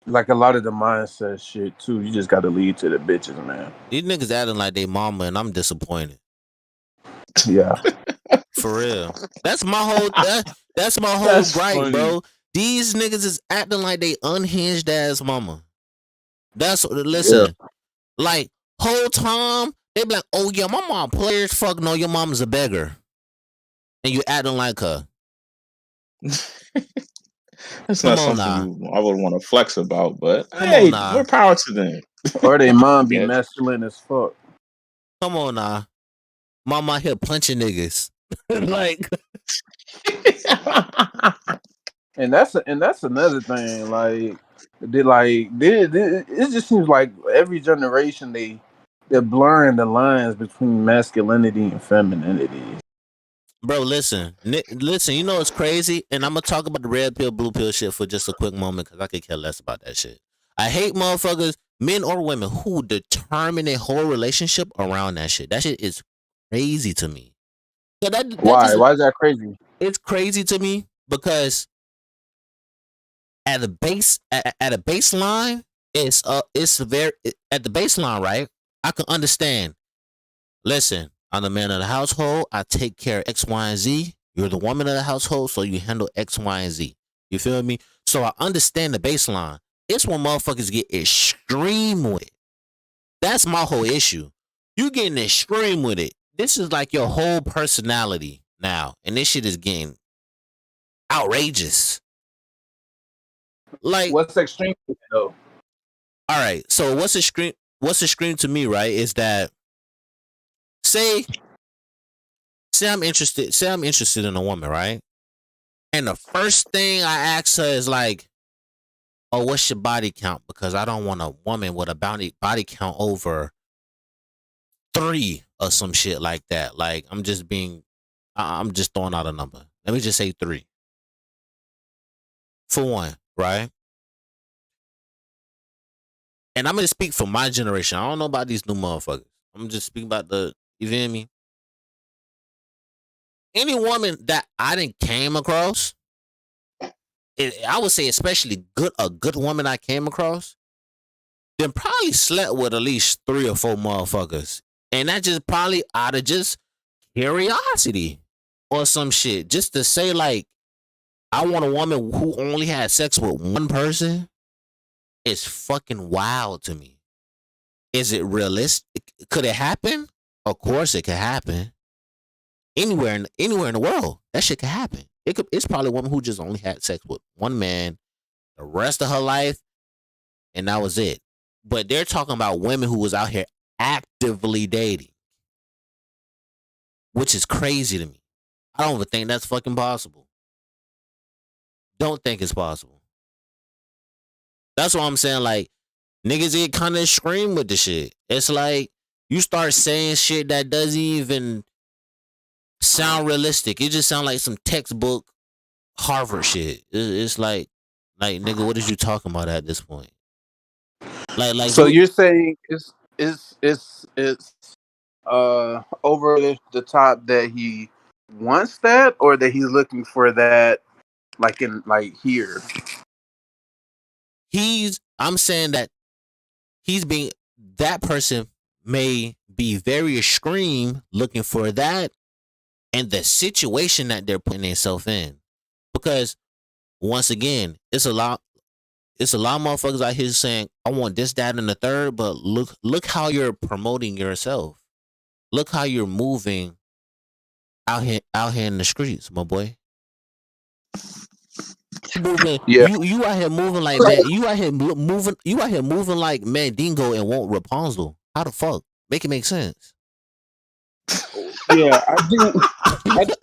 like a lot of the mindset shit too. You just gotta lead to the bitches, man. These niggas acting like they mama, and I'm disappointed. Yeah, For real. That's my whole. That's my whole That's gripe, funny. bro. These niggas is acting like they unhinged ass mama. That's yeah. listen. Like whole time they be like, oh yeah, my mom players. Fuck no, your mom's a beggar, and you acting like her. That's Come not on something now. I would want to flex about, but Come on hey, now. more power to them. Or they mom be Yes. masculine as fuck. Come on now. Mom out here punching niggas. Like And that's another thing. Like it just seems like every generation they're blurring the lines between masculinity and femininity. bro, listen, listen. You know it's crazy, and I'm gonna talk about the red pill, blue pill shit for just a quick moment because I could care less about that shit. I hate motherfuckers, men or women, who determine a whole relationship around that shit. That shit is crazy to me. So that Why? just Why is that crazy? it's crazy to me because at a baseline, it's very at the baseline, right? I can understand. Listen, I'm the man of the household. I take care of X, Y, and Z. You're the woman of the household, so you handle X, Y, and Z. You feel me? So I understand the baseline. It's when motherfuckers get extreme with it. That's my whole issue. You getting extreme with it. This is like your whole personality now, and this shit is getting outrageous. Like, What's extreme though? all right. So what's a scream? What's a scream to me, right? Is that say I'm interested. Say I'm interested in a woman, right? And the first thing I ask her is like, "Oh, what's your body count?" Because I don't want a woman with a body count over 3 or some shit like that. Like I'm just throwing out a number. Let me just say 3 for one, right? And I'm gonna speak for my generation. I don't know about these new motherfuckers. I'm just speaking about you feel me? Any woman that I didn't came across, I would say especially a good woman I came across, then probably slept with at least 3 or 4 motherfuckers. And that just probably out of just curiosity or some shit. Just to say like, I want a woman who only had sex with one person is fucking wild to me. Is it realistic? Could it happen? Of course it could happen. Anywhere in the world, that shit could happen. It's probably a woman who just only had sex with one man the rest of her life, and that was it. But they're talking about women who was out here actively dating, which is crazy to me. I don't even think that's fucking possible. Don't think it's possible. That's what I'm saying. Like, niggas get kind of extreme with the shit. It's like you start saying shit that doesn't even sound realistic. It just sounds like some textbook Harvard shit. It's like nigga, what is you talking about at this point? Like So you you're saying it's over the top that he wants that, or that he's looking for that, like in like here. I'm saying that that person may be very extreme looking for that and the situation that they're putting themselves in. Because once again, it's a lot of motherfuckers out here saying, I want this, that, and the third, but look how you're promoting yourself. Look how you're moving out here in the streets, my boy. moving. Yeah. You out here moving like man. You out here moving. You out here moving like Mandingo and want Rapunzel. How the fuck? Make it make sense. Yeah, I think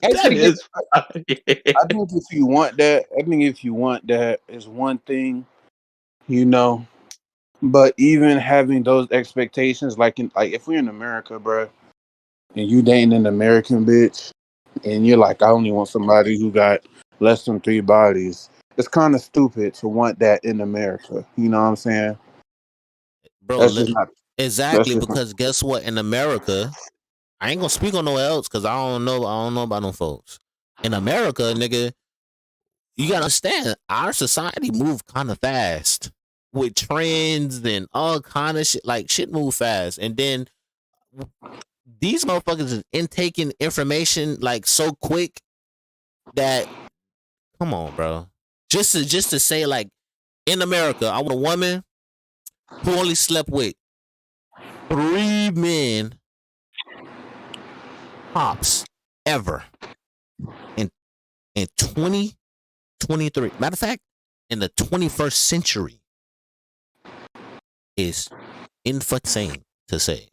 That is. I think if you want that is one thing, you know. But even having those expectations, like if we're in America, bro, and you dating an American bitch, and you're like, I only want somebody who got less than 3 bodies. It's kind of stupid to want that in America. You know what I'm saying? Bro, That's just not. That's exactly, just not. because guess what? In America, I ain't gonna speak on no else because I don't know about no folks. In America, nigga, you gotta understand our society move kind of fast with trends and all kind of shit. Like shit move fast, and then these motherfuckers is intaking information like so quick that come on, bro. Just to say like in America, I want a woman who only slept with 3 men tops ever in 2023. Matter of fact, in the 21st century is insane to say.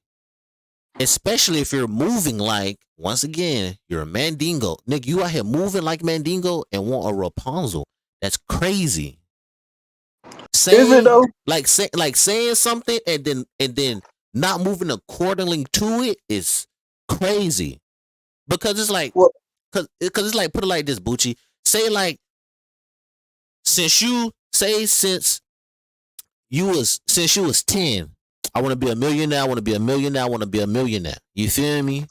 Especially if you're moving like, once again, you're a Mandingo. Nigga, you out here moving like Mandingo and want a Rapunzel. That's crazy. Is it though? Like saying something and then not moving accordingly to it is crazy. Because it's like, Well, cause it's like, put it like this, Bucci. Say like, since you was 10, I want to be a millionaire. I want to be a millionaire. I want to be a millionaire. You feel me?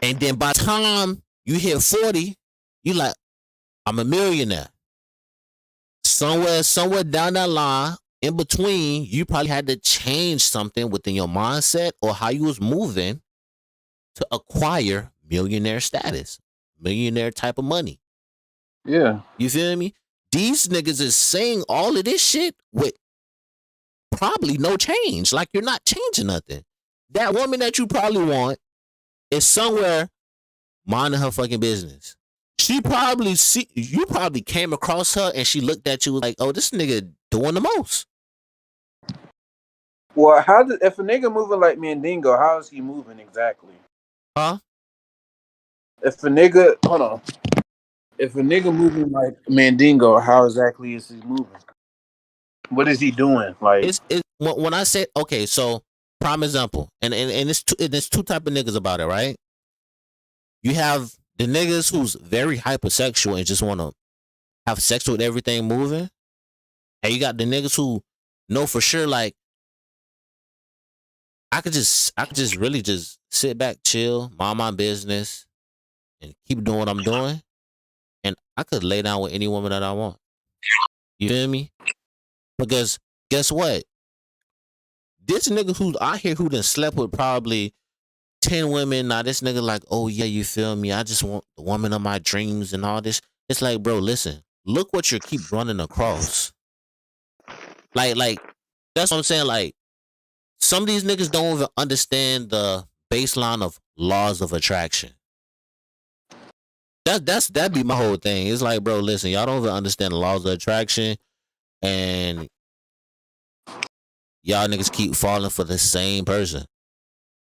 And then by the time you hit 40, you like, I'm a millionaire. Somewhere down that line, in between, you probably had to change something within your mindset or how you was moving to acquire millionaire status, millionaire type of money. yeah. You feel me? These niggas is saying all of this shit with probably no change. Like you're not changing nothing. That woman that you probably want is somewhere minding her fucking business. You probably came across her and she looked at you like, oh, this nigga doing the most. Well, if a nigga moving like Mandingo, how is he moving exactly? Huh? If a nigga moving like Mandingo, how exactly is he moving? What is he doing? Like, It's when I say, okay, so prime example, and there's two type of niggas about it, right? You have the niggas who's very hypersexual and just want to have sex with everything moving, and you got the niggas who know for sure, like, I could just really just sit back, chill, mind my business, and keep doing what I'm doing, and I could lay down with any woman that I want. You feel me? Because guess what? This nigga who's out here who done slept with probably 10 women. Now this nigga like, oh yeah, you feel me? I just want the woman of my dreams and all this. It's like, bro, listen, look what you keep running across. Like that's what I'm saying. Like some of these niggas don't even understand the baseline of laws of attraction. That'd be my whole thing. It's like, bro, listen, y'all don't even understand the laws of attraction, and y'all niggas keep falling for the same person.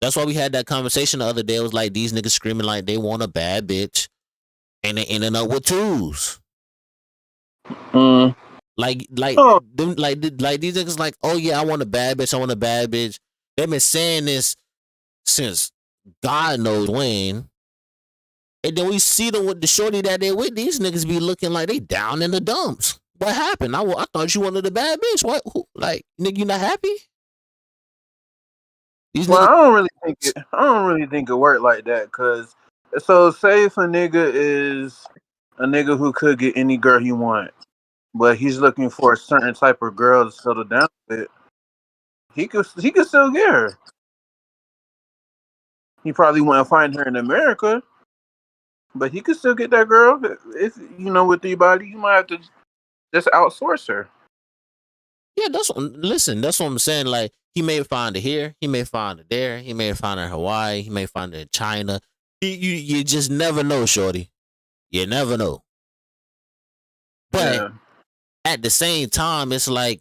That's why we had that conversation the other day. It was like these niggas screaming like they want a bad bitch, and they ending up with twos. Like these niggas like, oh yeah, I want a bad bitch. I want a bad bitch. They've been saying this since God knows when. And then we see them with the shorty that they with. These niggas be looking like they down in the dumps. What happened? I thought you wanted a bad bitch. What? Like, nigga, you not happy? well, I don't really think it worked like that. Cause so say if a nigga is a nigga who could get any girl he want, but he's looking for a certain type of girl to settle down with, he could still get her. He probably wouldn't find her in America, but he could still get that girl. If you know, with the body, you might have to just outsource her. Yeah, that's what I'm saying. Like, he may find it here, he may find it there, he may find it in Hawaii, he may find it in China. You just never know, shorty. You never know. But at the same time, it's like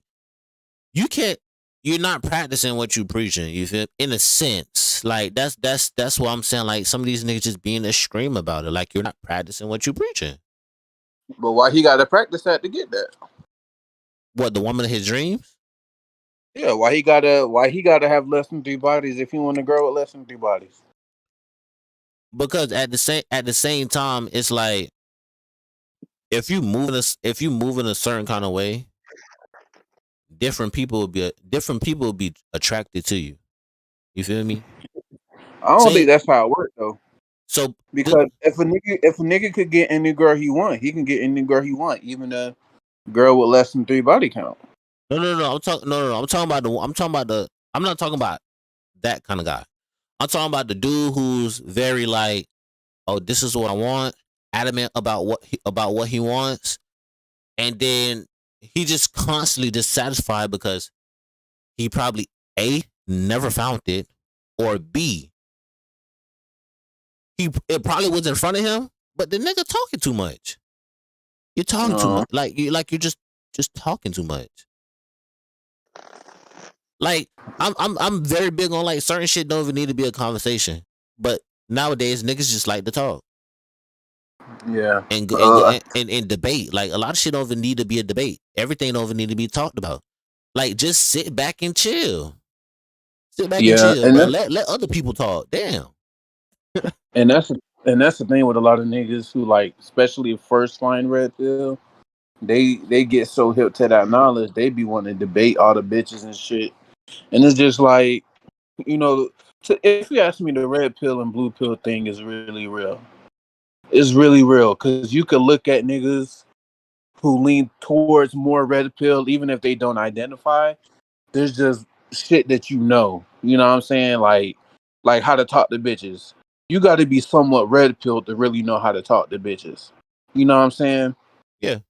you're not practicing what you preaching. You feel, in a sense, like that's what I'm saying. Like some of these niggas just being extreme about it. Like you're not practicing what you preaching. But why he got to practice that to get that? What, the woman of his dreams? Yeah, why he gotta have less than 3 bodies if he want to grow with less than 3 bodies? Because at the same time, it's like if you move in a certain kind of way, different people will be attracted to you. You feel me? I don't think that's how it works though. So because if a nigga could get any girl he want, he can get any girl he want, even a girl with less than 3 body count. No. I'm talking about I'm not talking about that kind of guy. I'm talking about the dude who's very like, oh, this is what I want, adamant about what he wants, and then he just constantly dissatisfied because he probably A, never found it, or B, it probably was in front of him, but the nigga talking too much. You're talking too much. You're just talking too much. Like I'm very big on like certain shit don't even need to be a conversation. But nowadays niggas just like to talk. Yeah. And debate. Like a lot of shit don't even need to be a debate. Everything don't even need to be talked about. Like just sit back and chill. Sit back and chill, and bro. Let other people talk. Damn. And that's the thing with a lot of niggas who like, especially first line red pill, they get so hip to that knowledge, they be wanting to debate all the bitches and shit. And it's just like, you know, if you ask me, the red pill and blue pill thing is really real. It's really real because you could look at niggas who lean towards more red pill, even if they don't identify. There's just shit that you know what I'm saying? Like how to talk to bitches. You got to be somewhat red pilled to really know how to talk to bitches. You know what I'm saying? Yeah.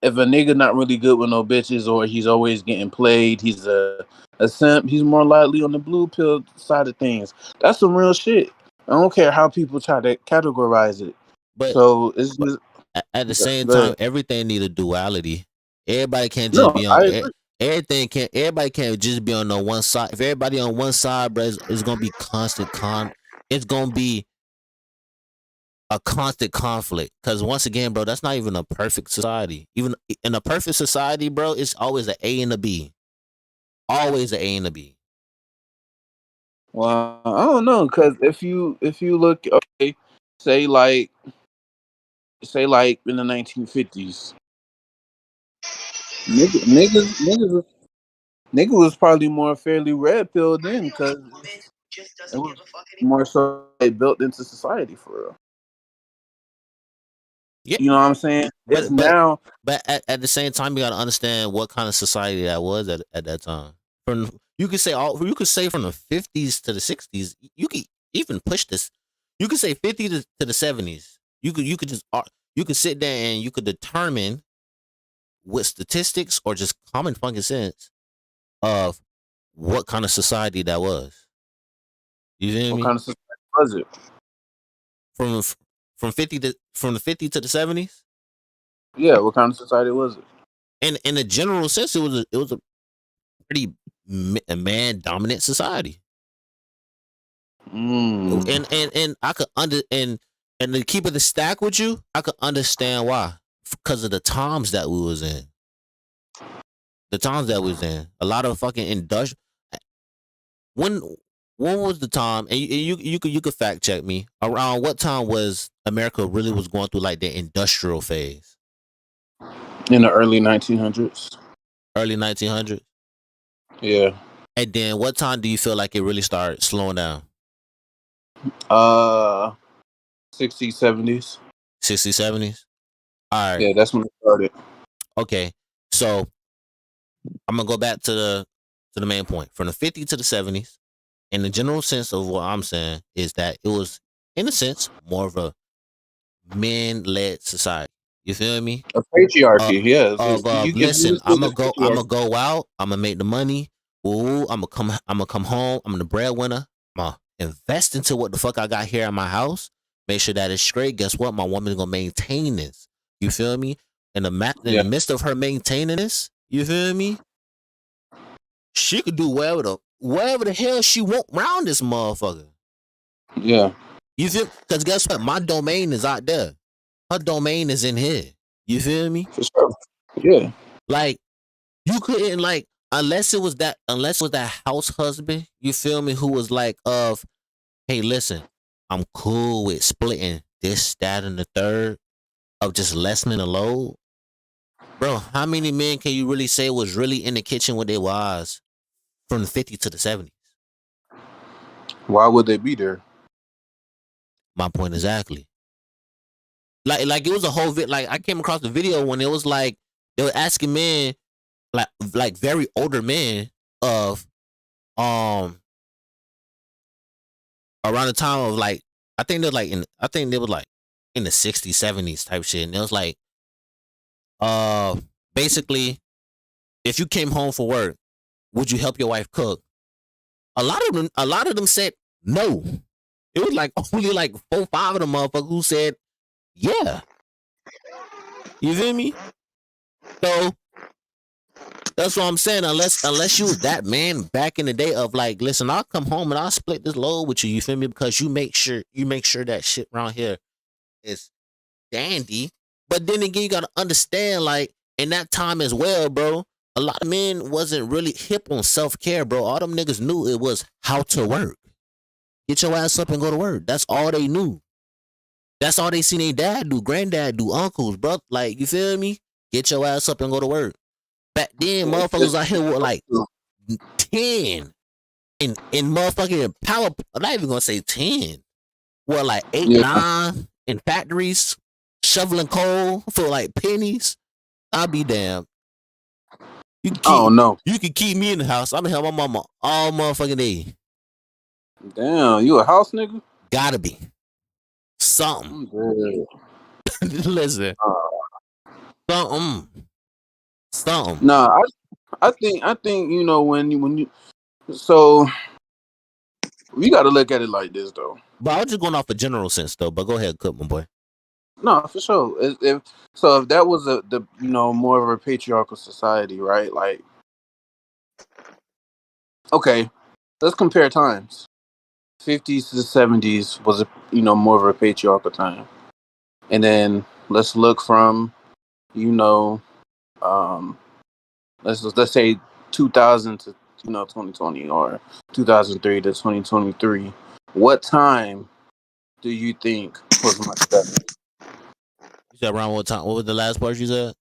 If a nigga not really good with no bitches, or he's always getting played, he's a simp, he's more likely on the blue pill side of things. That's some real shit. I don't care how people try to categorize it. But so it's just, at the same time, everything need a duality. Everybody can't just be on everybody can't just be on the one side. If everybody on one side, bro, it's gonna be constant it's gonna be a constant conflict. Because once again, bro, that's not even a perfect society. Even in a perfect society, bro, it's always an A and a B. Always an A and a B. Well, I don't know, because if you look, okay, say like in the 1950s, niggas was probably more fairly red pilled then, because it was more so like built into society for real. Yeah. You know what I'm saying? But now, but at the same time, you gotta understand what kind of society that was at that time. You could say from the 50s to the 60s. You could even push this. You could say 50 to the 70s. You could sit there and you could determine with statistics or just common fucking sense of what kind of society that was. You feel me? What kind of society was it? From the 50 to the 70s? Yeah, what kind of society was it? And in a general sense, it was a pretty man dominant society. And I could and to keep it a stack with you, I could understand why, because of the times that we was in. The times that we was in, a lot of fucking industrial. When was the time? And you could fact check me. Around what time was America really was going through like the industrial phase? In the early 1900s. Early 1900s. Yeah. And then what time do you feel like it really started slowing down? 60s, 70s. 60s, 70s? All right. Yeah, that's when it started. Okay. So I'm gonna go back to the main point. From the 50s to the 70s, in the general sense of what I'm saying is that it was, in a sense, more of a men-led society. You feel me? A patriarchy, Listen, I'm gonna go out. I'm gonna make the money. Ooh, I'm gonna come home. I'm the breadwinner. I'm gonna invest into what the fuck I got here in my house. Make sure that it's straight. Guess what? My woman's gonna maintain this. You feel me? in the Yeah. midst of her maintaining this, you feel me? She could do whatever the hell she want around this motherfucker. Yeah. You feel? Because guess what? My domain is out there. Her domain is in here. You feel me? For sure. Yeah. Like you couldn't like unless it was that house husband. You feel me? Who was like hey, listen, I'm cool with splitting this, that, and the third of just lessening the load. Bro, how many men can you really say was really in the kitchen with their wives from the 50s to the 70s? Why would they be there? My point exactly. Like it was a whole like I came across the video when it was like they were asking men like very older men of around the time of like I think they were like in the 60s, 70s type shit. And it was like basically if you came home for work, would you help your wife cook? A lot of them said no. It was like only like 4, 5 of them motherfuckers who said yeah. You feel me? So that's what I'm saying. Unless you was that man back in the day of like, listen, I'll come home and I'll split this load with you. You feel me? Because you make sure that shit around here is dandy. But then again, you gotta understand, like in that time as well, bro. A lot of men wasn't really hip on self-care, bro. All them niggas knew it was how to work. Get your ass up and go to work. That's all they knew. That's all they seen their dad do, granddad do, uncles, bro. Like, you feel me? Get your ass up and go to work. Back then, motherfuckers out here were like 10 in motherfucking power. I'm not even gonna say 10. Were like 8, 9 in factories, shoveling coal for like pennies. I'll be damned. You can keep me in the house. I'm gonna help my mama all motherfucking day. Damn, you a house nigga? Gotta be. Something. Listen. Something. Nah, I think you know when you so we got to look at it like this though. But I was just going off a general sense though. But go ahead, cook, my boy. No, for sure. If that was the more of a patriarchal society, right? Like, okay, let's compare times. 50s to 70s was more of a patriarchal time, and then let's look from let's say 2000 to 2020 or 2003 to 2023. What time do you think was much better? You said around what time? What was the last part you said?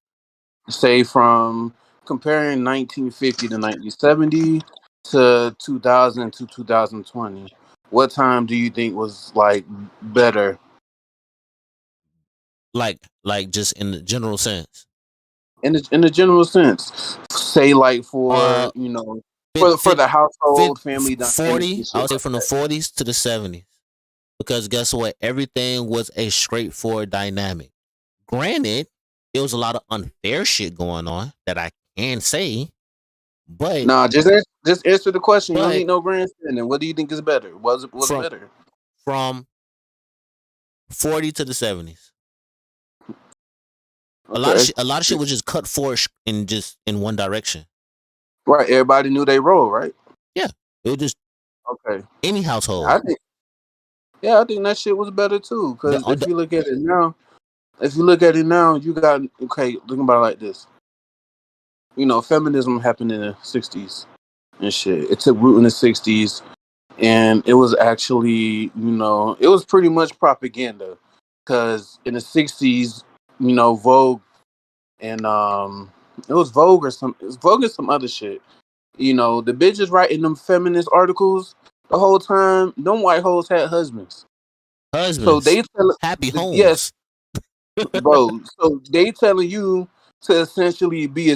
Say from comparing 1950 to 1970 to 2000 to 2020. What time do you think was like better? Like just in the general sense. In the general sense, say like for for the household family 40. I would say from the 40s to the 70s, because guess what? Everything was a straightforward dynamic. Granted, there was a lot of unfair shit going on that I can say, but nah, just answer the question. You don't need no grandstanding. What do you think is better? Was better from 40 to the 70s? Okay. A lot of shit was just cut forth in one direction. Right. Everybody knew they role, right? Yeah. It was just okay. Any household. I think that shit was better too. Because if you look at it now, you got think about it like this. Feminism happened in the 60s and shit. It took root in the 60s, and it was actually, it was pretty much propaganda. Because in the 60s, Vogue and it was Vogue or some other shit. The bitches writing them feminist articles the whole time. Them white hoes had husbands. So they happy homes. Yes, bro. So they telling you to essentially be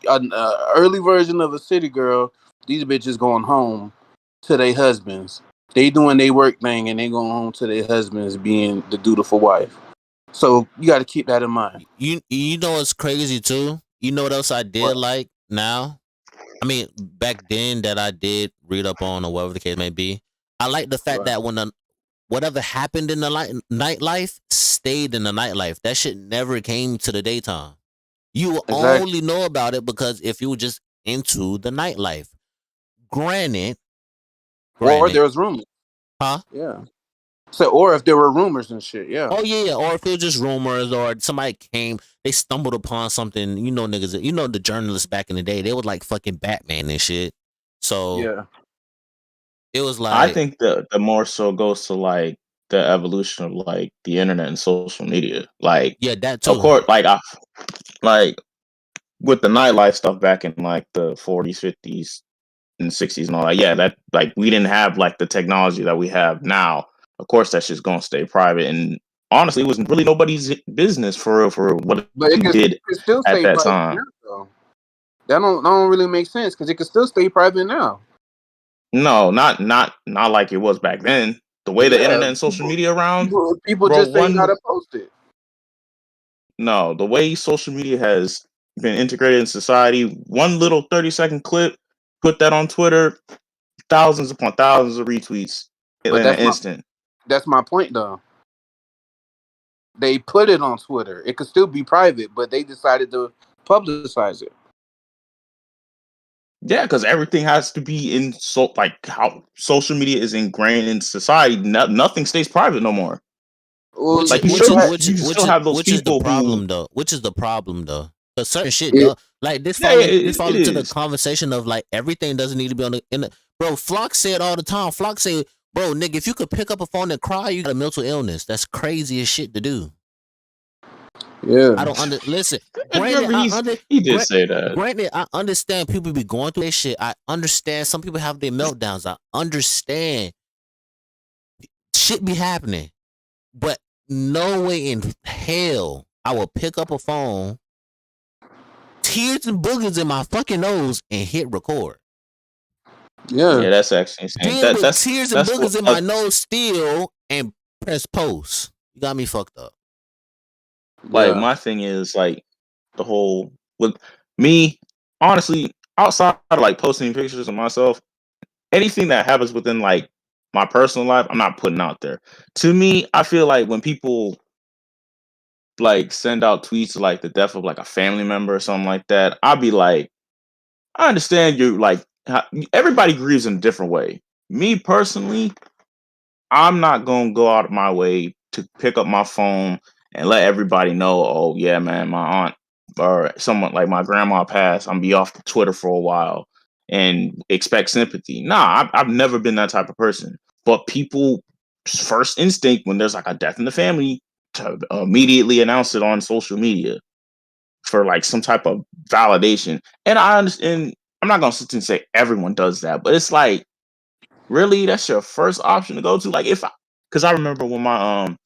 an early version of a city girl. These bitches going home to their husbands. They doing their work thing and they going home to their husbands being the dutiful wife. So you got to keep that in mind. You know what's crazy too? You know what else I did like now? I mean, back then that I did read up on or whatever the case may be. I like the fact that when whatever happened in the nightlife stayed in the nightlife. That shit never came to the daytime. You will Exactly. only know about it because if you were just into the nightlife. Granted, Or there was rumors. huh? Yeah. So, or if there were rumors and shit. Yeah. Oh yeah, or if it was just rumors, or somebody came, they stumbled upon something. You know, niggas, you know the journalists back in the day, they was like fucking Batman and shit. So Yeah. it was I like, think the more so goes to like the evolution of like the internet and social media. Like, yeah, that of too. course, like with the nightlife stuff back in like the 40s, 50s, and 60s and all that. Yeah, that like we didn't have like the technology that we have now. Of course, that's just gonna stay private. And honestly, it was really nobody's business for what But you it did could still at stay that private time. now, though. That don't really make sense because it could still stay private now. No, not like it was back then. The way the Yeah. internet and social media around, People bro. just ain't gotta post it. No, the way social media has been integrated in society, one little 30-second clip, put that on Twitter, thousands upon thousands of retweets in But an instant. that's my point though. They put it on Twitter. It could still be private, but they decided to publicize it. Yeah, because everything has to be in like how social media is ingrained in society. Nothing stays private no more. Well, Like you still have those which is the people who, problem though? Which is the problem though? Because certain shit, it, though, like this yeah, fall it into the is. conversation of like everything doesn't need to be on the. Bro, Flock said all the time. Flock said, "Bro, nigga, if you could pick up a phone and cry, you got a mental illness. That's crazy as shit to do." yeah. I don't listen. I Granted, remember he did say that. granted, I understand people be going through that shit. I understand some people have their meltdowns. I understand shit be happening, but no way in hell I will pick up a phone, tears and boogers in my fucking nose, and hit record. Yeah. Yeah, that's actually insane. Then with tears and That's what boogers in my nose still and press post. You got me fucked up. like Yeah. my thing is like the whole with me, honestly, outside of like posting pictures of myself, anything that happens within like my personal life, I'm not putting out there. To me, I feel like when people like send out tweets like the death of like a family member or something like that, I'll be like, I understand you like everybody grieves in a different way. Me personally, I'm not gonna go out of my way to pick up my phone and let everybody know, oh yeah, man, my aunt or someone like my grandma passed. I'm be off the Twitter for a while and expect sympathy. Nah, I've never been that type of person. But people first instinct when there's like a death in the family to immediately announce it on social media for like some type of validation. And I understand I'm not gonna sit and say everyone does that, but it's like really that's your first option to go to. Like if I because I remember when my aunt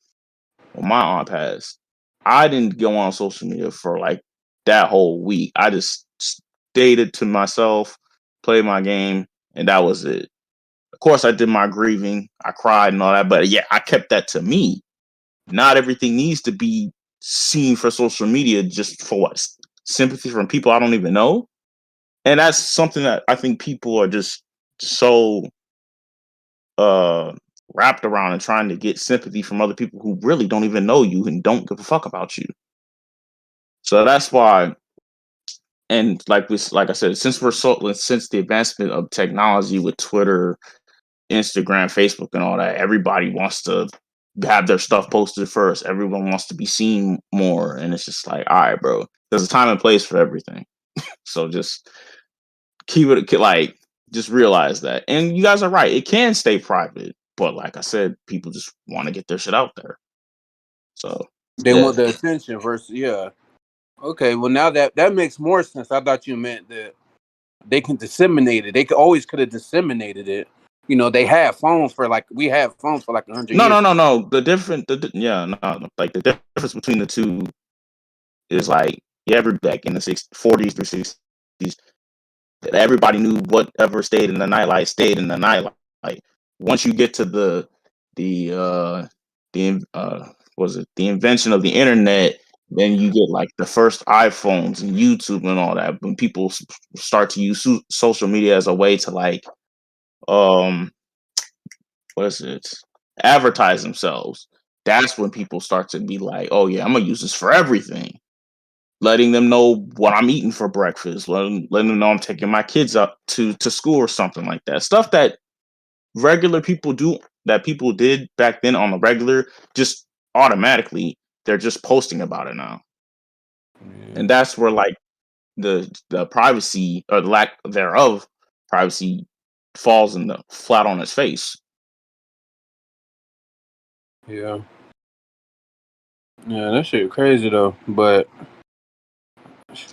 passed, I didn't go on social media for like that whole week. I just stayed it to myself, played my game, and that was it. Of course, I did my grieving, I cried and all that, but yeah, I kept that to me. Not everything needs to be seen for social media just for what sympathy from people I don't even know. And that's something that I think people are just so uh wrapped around and trying to get sympathy from other people who really don't even know you and don't give a fuck about you. So that's why, and like I said, since the advancement of technology with Twitter, Instagram, Facebook, and all that, everybody wants to have their stuff posted first. Everyone wants to be seen more, and it's just like, all right, bro. There's a time and place for everything. So just keep it like just realize that. And you guys are right. It can stay private, but like I said, people just want to get their shit out there. So They yeah. want the attention versus yeah. Okay, well now that makes more sense. I thought you meant that they can disseminate it. They could have disseminated it. You know, they had phones for like we had phones for like 100 No, no, years. no, no. Yeah, no. Like the difference between the two is like back in the 40s through 60s, everybody knew whatever stayed in the nightlight stayed in the nightlight. Like once you get to the was it the invention of the internet, then you get like the first iPhones and YouTube and all that. When people start to use social media as a way to like um what is it advertise themselves, that's when people start to be like, oh yeah, I'm gonna use this for everything. letting them know what I'm eating for breakfast, letting them know I'm taking my kids up to school or something like that. Stuff that regular people do, that people did back then on the regular, just automatically they're just posting about it now. Yeah. And that's where like the privacy or the lack thereof privacy falls in the flat on its face. Yeah. Yeah, that shit crazy though. But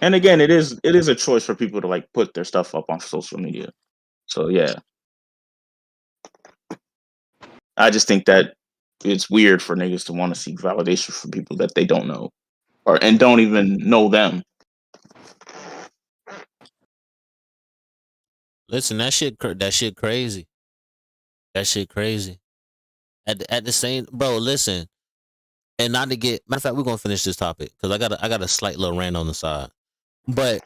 And again, it is a choice for people to like put their stuff up on social media. So yeah, I just think that it's weird for niggas to want to seek validation from people that they don't know or and don't even know them. Listen, that shit crazy. That shit crazy. At the same, bro. Listen, and not to get matter of fact, we're gonna finish this topic because I got a slight little rant on the side. But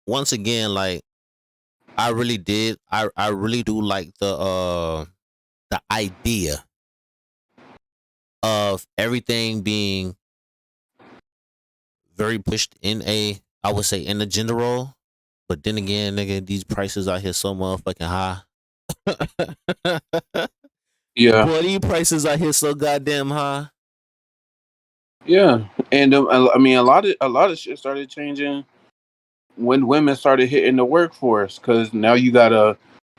once again, like I really did, I really do like the idea of everything being very pushed in a, I would say, in a gender role. But then again, nigga, these prices out here so motherfucking high. yeah, Boy, these prices out here so goddamn high. yeah, and I mean, a lot of shit started changing when women started hitting the workforce because now you got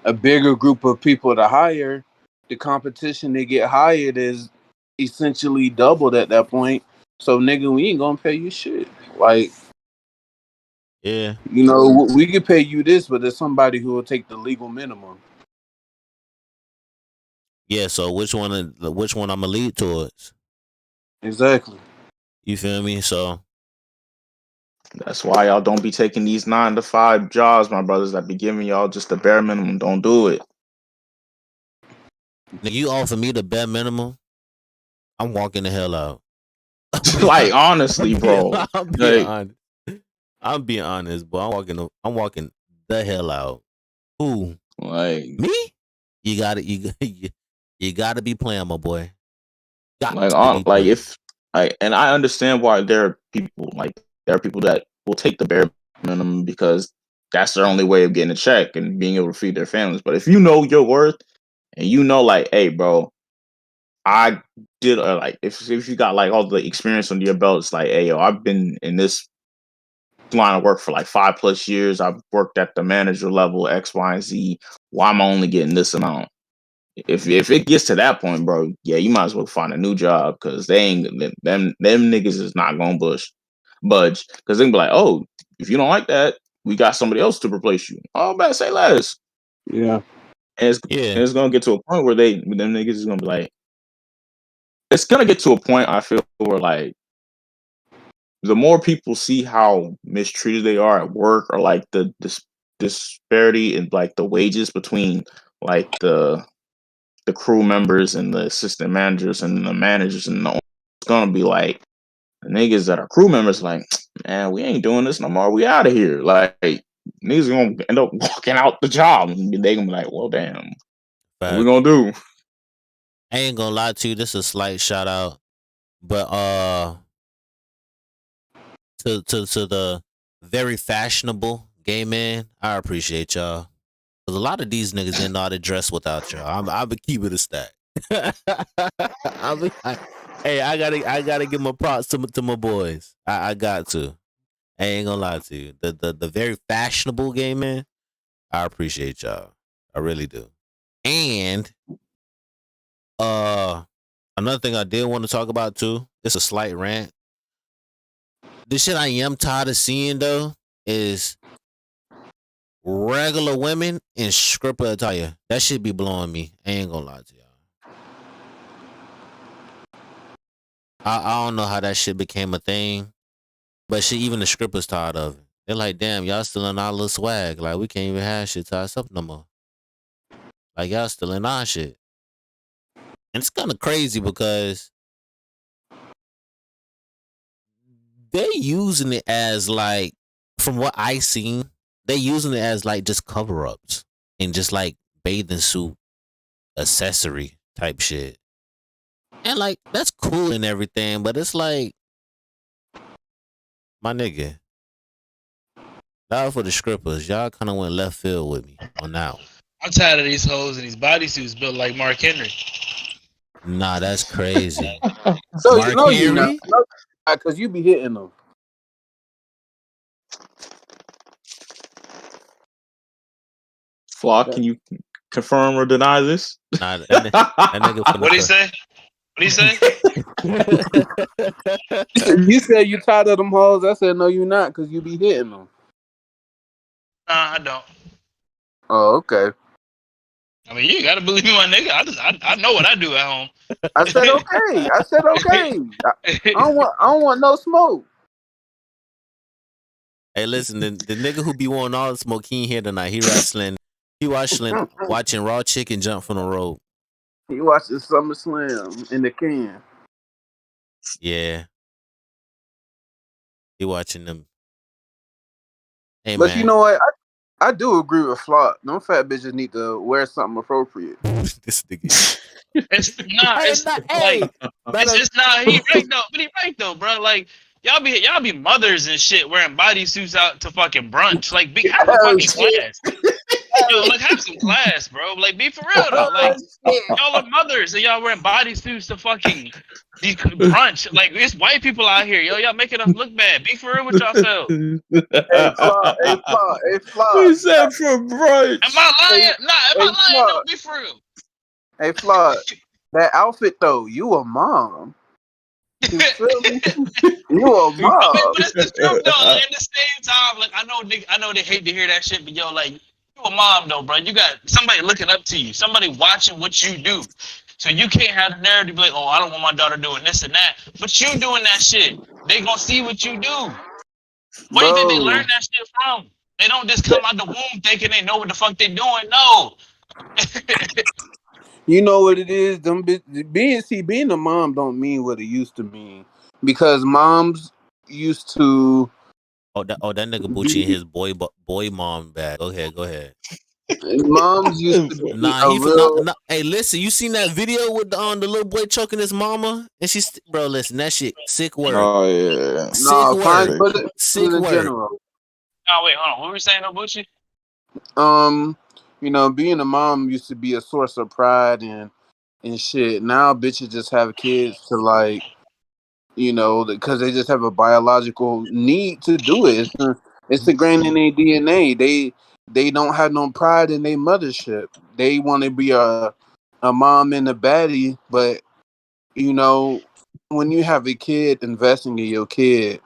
a bigger group of people to hire. The competition to get hired is essentially doubled at that point. So, nigga, we ain't gonna pay you shit. Like, Yeah. you know, we could pay you this, but there's somebody who will take the legal minimum. Yeah, so which one I'm gonna lead towards? Exactly. You feel me? So That's why y'all don't be taking these 9 to 5 jobs, my brothers, that be giving y'all just the bare minimum. Don't do it. nigga, you offer me the bare minimum, I'm walking the hell out. Like honestly, bro. I'm being Like, honest. I'm being honest, but I'm walking the hell out. Who? like, Me? You got it. You got to be playing, my boy. Got like, to be like playing. if and I understand why there are people that will take the bare minimum because that's their only way of getting a check and being able to feed their families. But if you know your worth and you know, like, hey, bro, I did like if you got like all the experience under your belt, it's like, hey, yo, I've been in this line of work for like 5+ years. I've worked at the manager level, X, Y, and Z. Why am I only getting this amount? If it gets to that point, bro, yeah, you might as well find a new job because they ain't them niggas is not gonna budge because they can be like, oh, if you don't like that, we got somebody else to replace you. Oh, better say less. Yeah. And Yeah. it's gonna get to a point where them niggas is gonna be like, it's gonna get to a point I feel where like the more people see how mistreated they are at work or like the disparity in like the wages between like the crew members and the assistant managers and the managers and the owners, it's gonna be like the niggas that are crew members like, man, we ain't doing this no more. We out of here. Like niggas gonna end up walking out the job and they gonna be like, well, damn, what we Facts. gonna do? I ain't gonna lie to you. This is a slight shout out, but to the very fashionable gay man, I appreciate y'all. Cause a lot of these niggas didn't know how to dress without y'all. I'll be keeping a stack. Hey, I gotta give my props to my boys. I got to. I ain't gonna lie to you. The very fashionable gay man, I appreciate y'all. I really do. And uh another thing I did want to talk about too, it's a slight rant. The shit I am tired of seeing though is regular women in stripper attire. That shit be blowing me. I ain't gonna lie to y'all. I don't know how that shit became a thing, but shit, even the strippers tired of it. They're like, damn, y'all still in our little swag. Like we can't even have shit to us up no more. Like y'all still in our shit. And it's kind of crazy because they using it as like, from what I seen, they using it as like just cover ups and just like bathing suit accessory type shit. And like that's cool and everything, but it's like My nigga. That was for the scrippers. Y'all kind of went left field with me on that one. I'm tired of these hoes and these bodysuits built like Mark Henry. Nah, that's crazy. So Mark you know you Henry? not because you be hitting them. Flock, can you confirm or deny this? Nah, that nigga finna What'd he say? What'd he say? You said you tired of them hoes. I said no, you not because you be hitting them. Nah, I don't. Oh, okay. I mean, you gotta believe me, my nigga. I know what I do at home. I said okay. I said okay. I don't want no smoke. Hey, listen, the nigga who be wanting all the smoke, he ain't here tonight. He wrestling. He watching raw chicken jump from the rope. He watching SummerSlam in the can. Yeah. He watching them. Hey, But man. you know what? I do agree with Flock. Them fat bitches need to wear something appropriate. This nigga. It's not. It's not. like Hey, it's not. He right though. But he right though, bro. Like y'all be mothers and shit wearing bodysuits out to fucking brunch. Like have a fucking class. Yo, like have some class, bro. Like be for real though. Like y'all are mothers and y'all wearing bodysuits to fucking brunch. Like it's white people out here. Yo, y'all making us look bad. Be for real with yourself. Hey, Flock. We said for brunch. Am I lying? Nah, am I lying? Flock. No, be for real. Hey, Flock. That outfit though, you a mom. You feel me? You a mom. I mean, but it's the truth though. Like, at the same time, like I know they hate to hear that shit, but yo, like you a mom though, bro. You got somebody looking up to you, somebody watching what you do. So you can't have the narrative like, oh, I don't want my daughter doing this and that. But you doing that shit. They gonna see what you do. Where do you think they learn that shit from? They don't just come out the womb thinking they know what the fuck they doing. No. You know what it is? Being a mom don't mean what it used to mean. Because moms used to Oh, that nigga Bucci in his boy mom bag. Go ahead. Moms used to be Hey, listen, you seen that video with the little boy choking his mama? And she's bro, listen, that shit sick word. Oh yeah. Sick word. General. Oh wait, hold on. What were you saying, Bucci? You know, being a mom used to be a source of pride and shit. Now bitches just have kids to like, you know, because they just have a biological need to do it. It's ingrained in their DNA. They don't have no pride in their mothership. They want to be a mom and a baddie, but you know, when you have a kid, investing in your kid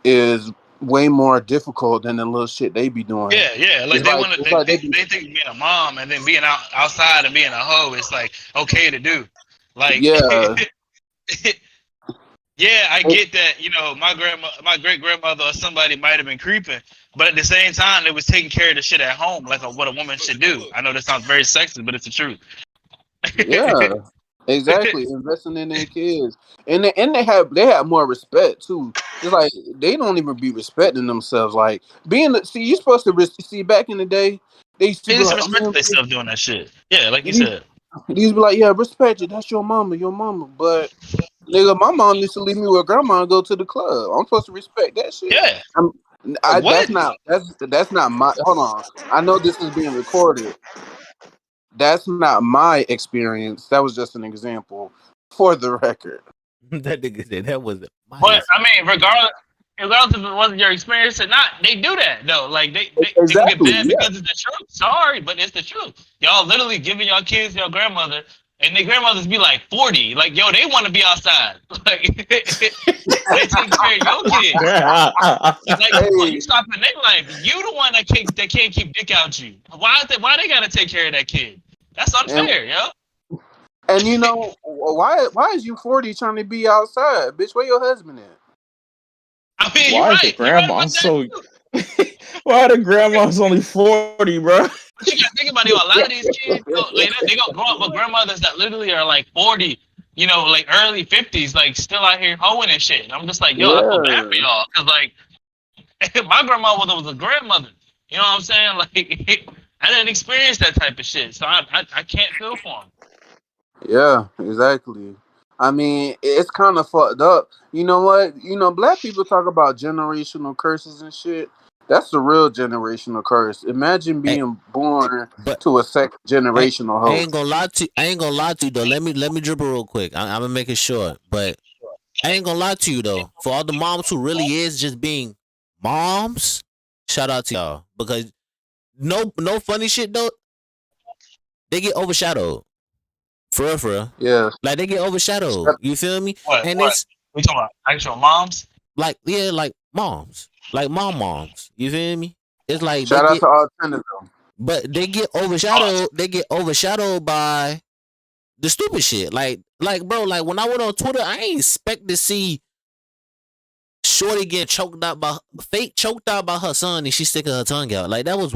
is way more difficult than the little shit they be doing. Yeah. Like they think being a mom and then being outside and being a hoe is like okay to do. Like yeah. Yeah, I get that. You know, my great grandmother or somebody might have been creeping, but at the same time, they was taking care of the shit at home, like what a woman should do. I know that sounds very sexist, but it's the truth. Yeah, exactly. Investing in their kids, and they have more respect too. It's like they don't even be respecting themselves. Like you supposed to see back in the day, they used to respect themselves doing that shit. Yeah, like you said. They used to be like, yeah, respect it. That's your mama. But nigga, my mom used to leave me with grandma and go to the club. I'm supposed to respect that shit. Yeah. That's not my. Hold on. I know this is being recorded. That's not my experience. That was just an example for the record. That nigga said that wasn't my But I mean, regardless if it wasn't your experience or not, they do that though. Like they Exactly, get mad because it's the truth. Sorry, but it's the truth. Y'all literally giving your kids your grandmother, and their grandmothers be like 40. Like, yo, they want to be outside. Like they take care of your kids. Like, you stopping their life. You the one that can't keep dick out you. Why they gotta take care of that kid? That's unfair, yo. And you know why is you 40 trying to be outside, bitch? Where your husband at? I mean, why the grandma's so? Why the grandma's only 40, bro? But you gotta think about it. A lot of these kids, they gonna grow up with grandmothers that literally are like 40, you know, like early 50s, like still out here hoeing and shit. And I'm just like, yo, I feel bad for y'all, cause like my grandma was a grandmother. You know what I'm saying? Like I didn't experience that type of shit, so I can't feel for them. Yeah, exactly. I mean, it's kind of fucked up. You know what? Black people talk about generational curses and shit. That's the real generational curse. Imagine Hey, being born but to a second I, generational I host. ain't gonna lie to you. I ain't gonna lie to you though. Let me dribble real quick. I'm gonna make it short, but I ain't gonna lie to you though. For all the moms who really is just being moms, shout out to y'all because no funny shit though. They get overshadowed. For real. Yeah. Like they get overshadowed. You feel me? What? And What? it's We talking about actual moms? like like moms, like moms. You feel me? It's like they Shout out get, to Alternative. but they get overshadowed. They get overshadowed by the stupid shit. Like bro, like when I went on Twitter, I ain't expect to see Shorty get choked out by her son, and she sticking her tongue out. Like that was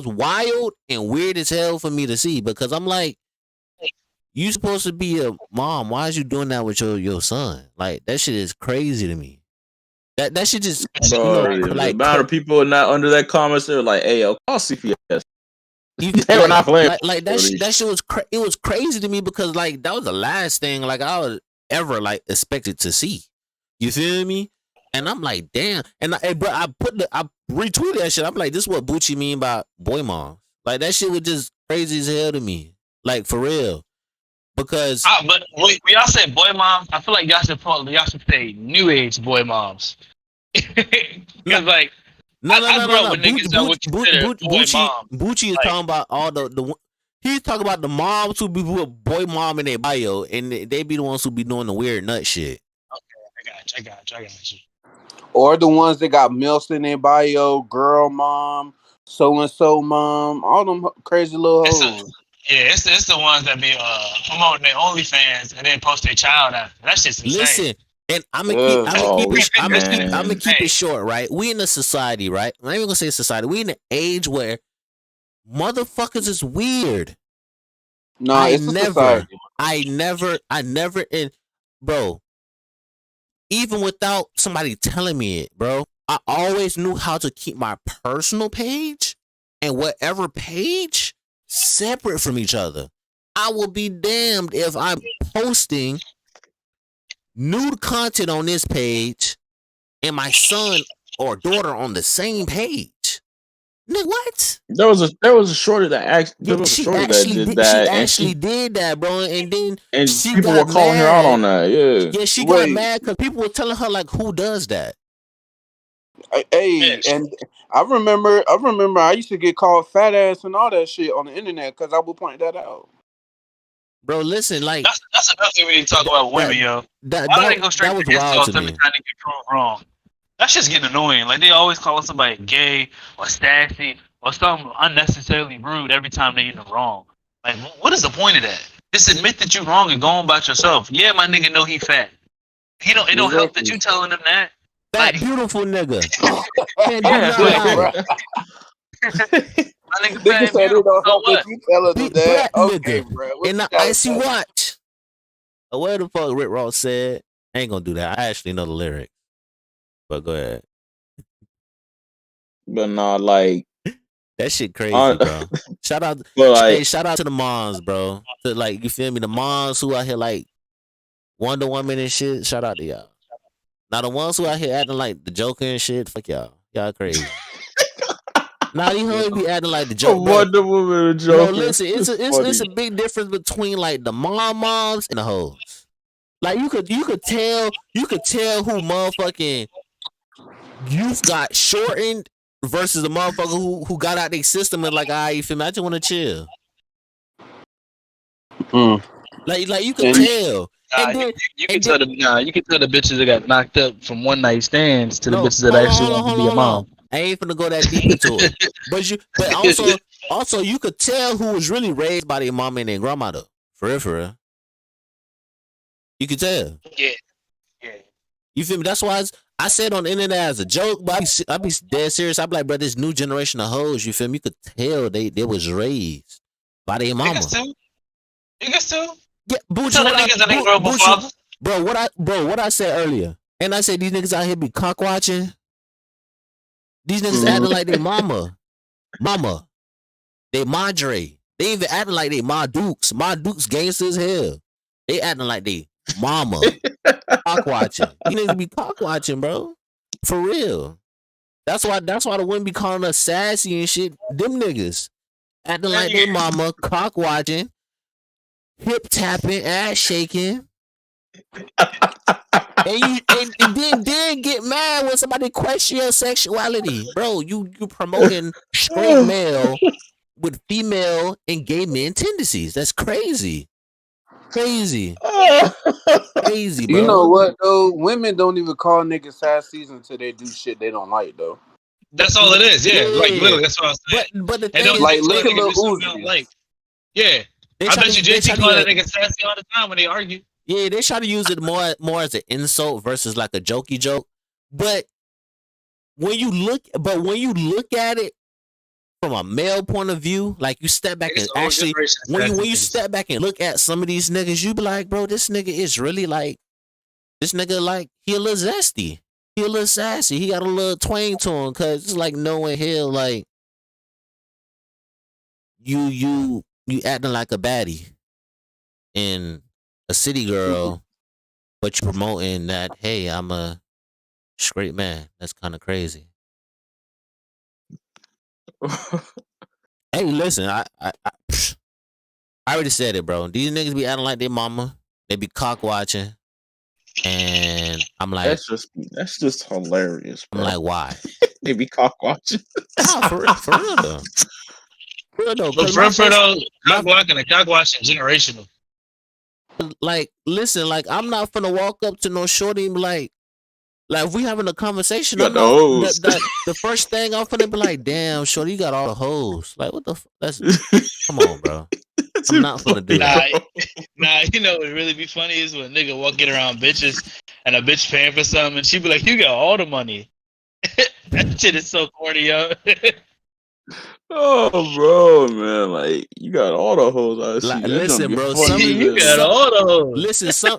wild and weird as hell for me to see because I'm like, you supposed to be a mom. Why is you doing that with your son? Like that shit is crazy to me. That shit just Bro, the like amount of people not under that comments, they're like, "Hey, yo, call CPS." they were not playing. Like that shit was it was crazy to me because like that was the last thing like I was ever like expected to see. You feel me? And I'm like, damn. And I retweeted that shit. I'm like, this is what Bucci mean by boy moms. Like that shit was just crazy as hell to me. Like for real. Because but when y'all say boy moms, I feel like y'all should say new age boy moms. Because like no. I grew up with niggas that would consider boy moms. Bucci is Like, talking about all the he's talking about the moms who be with boy mom in their bio and they be the ones who be doing the weird nut shit. Okay, I got you. Or the ones that got milfs in their bio, girl mom, so and so mom, all them crazy little hoes. It's the ones that be promoting their OnlyFans and then post their child after. That shit's insane. Listen, and I'm gonna keep it short, right? We in a society, right? I'm not even gonna say society. We in an age where motherfuckers is weird. No, it's a society. I never, and bro, even without somebody telling me it, bro, I always knew how to keep my personal page and whatever page separate from each other. I will be damned if I'm posting nude content on this page and my son or daughter on the same page. Nigga, what? There was a shorty that did that. She actually did that, bro. And then people were calling her out on that. Yeah. Yeah, she got mad because people were telling her like, "Who does that?" Hey, and I remember I used to get called fat ass and all that shit on the internet because I would point that out. Bro, listen, like that's another thing we need to talk about women, yo. Why do they go straight to insults every time they get proved wrong? That's just getting annoying. Like they always call somebody gay or sassy or something unnecessarily rude every time they get it wrong. Like, what is the point of that? Just admit that you're wrong and go on about yourself. Yeah, my nigga know he fat. It don't help that you telling him that. Fat, like, beautiful nigga. Can't do nothing. My nigga fat, said it don't help that you telling him that. Okay, bro. And the icy watch. What the fuck Rick Ross said? I ain't gonna do that. I actually know the lyrics. But go ahead. But nah, like that shit crazy, bro. Shout out, shout out to the moms, bro. To, like, you feel me? The moms who out here like Wonder Woman and shit. Shout out to y'all. Now the ones who out here acting like the Joker and shit. Fuck y'all. Y'all crazy. Now these hoes be acting like the Joker. Wonder Woman and Joker. Bro, listen, it's a big difference between like the moms and the hoes. Like you could tell who motherfucking youth got shortened versus the motherfucker who got out their system and like, you feel me? I just want to chill. Like you can tell. You can tell the bitches that got knocked up from one night stands to the bitches that actually want to be a mom. I ain't finna go that deep into it. But also you could tell who was really raised by their mom and their grandmother. For real. You could tell. Yeah. You feel me? That's why I said on the internet as a joke, but I be dead serious. I be like, bro, this new generation of hoes, you feel me? You could tell they was raised by their mama. Niggas too? Yeah, bro, what I said earlier. And I said these niggas out here be cock watching. These niggas acting like they mama. They madre. They even acting like they Ma Dukes. Ma Dukes gangsters as hell. They acting like they mama. Cock watching. You niggas be cock watching, bro. For real. That's why the women be calling us sassy and shit. Them niggas acting like they mama, cock watching, hip tapping, ass shaking. and then get mad when somebody question your sexuality, bro. You promoting straight male with female and gay men tendencies. That's crazy, crazy, crazy, bro. You know what though? Women don't even call niggas sassies until they do shit they don't like though. That's all it is. Yeah, like literally, that's what I was saying. But the They thing don't is, like, like look at Lil something Uzi. like, yeah. they I try bet to- you they try JT to call use that nigga sassy all the time when they argue. Yeah, they try to use it more as an insult versus like a jokey joke. But when you look at it from a male point of view, like you step back and Niggas old actually generation when sassy you niggas. step back and look at some of these niggas, you be like, bro, this nigga is really like this nigga like he a little zesty, he a little sassy, he got a little twang to him, cause it's like knowing hell like you acting like a baddie and a city girl, but you promoting that, hey, I'm a straight man. That's kind of crazy. Hey, listen, I already said it, bro. These niggas be acting like they mama. They be cock watching, and I'm like, that's just hilarious, I'm bro. like, why? They be cock watching. Nah, for real though. For real though. But 'cause for my though, first- cock walking and cock watching generational. like, listen, like, I'm not finna walk up to no shorty and be like if we having a conversation, You I'm got not, the hoes. the first thing I'm finna be like, damn, shorty, you got all the hoes. Like, what the? That's come on, bro. I'm not finna do that. Nah, you know what really be funny is when a nigga walking around bitches and a bitch paying for something and she be like, you got all the money. That shit is so corny, yo. Oh, bro, man, like you got all the hoes I see. Like, That listen, junk be bro, funny some of as You hell. got all the hoes.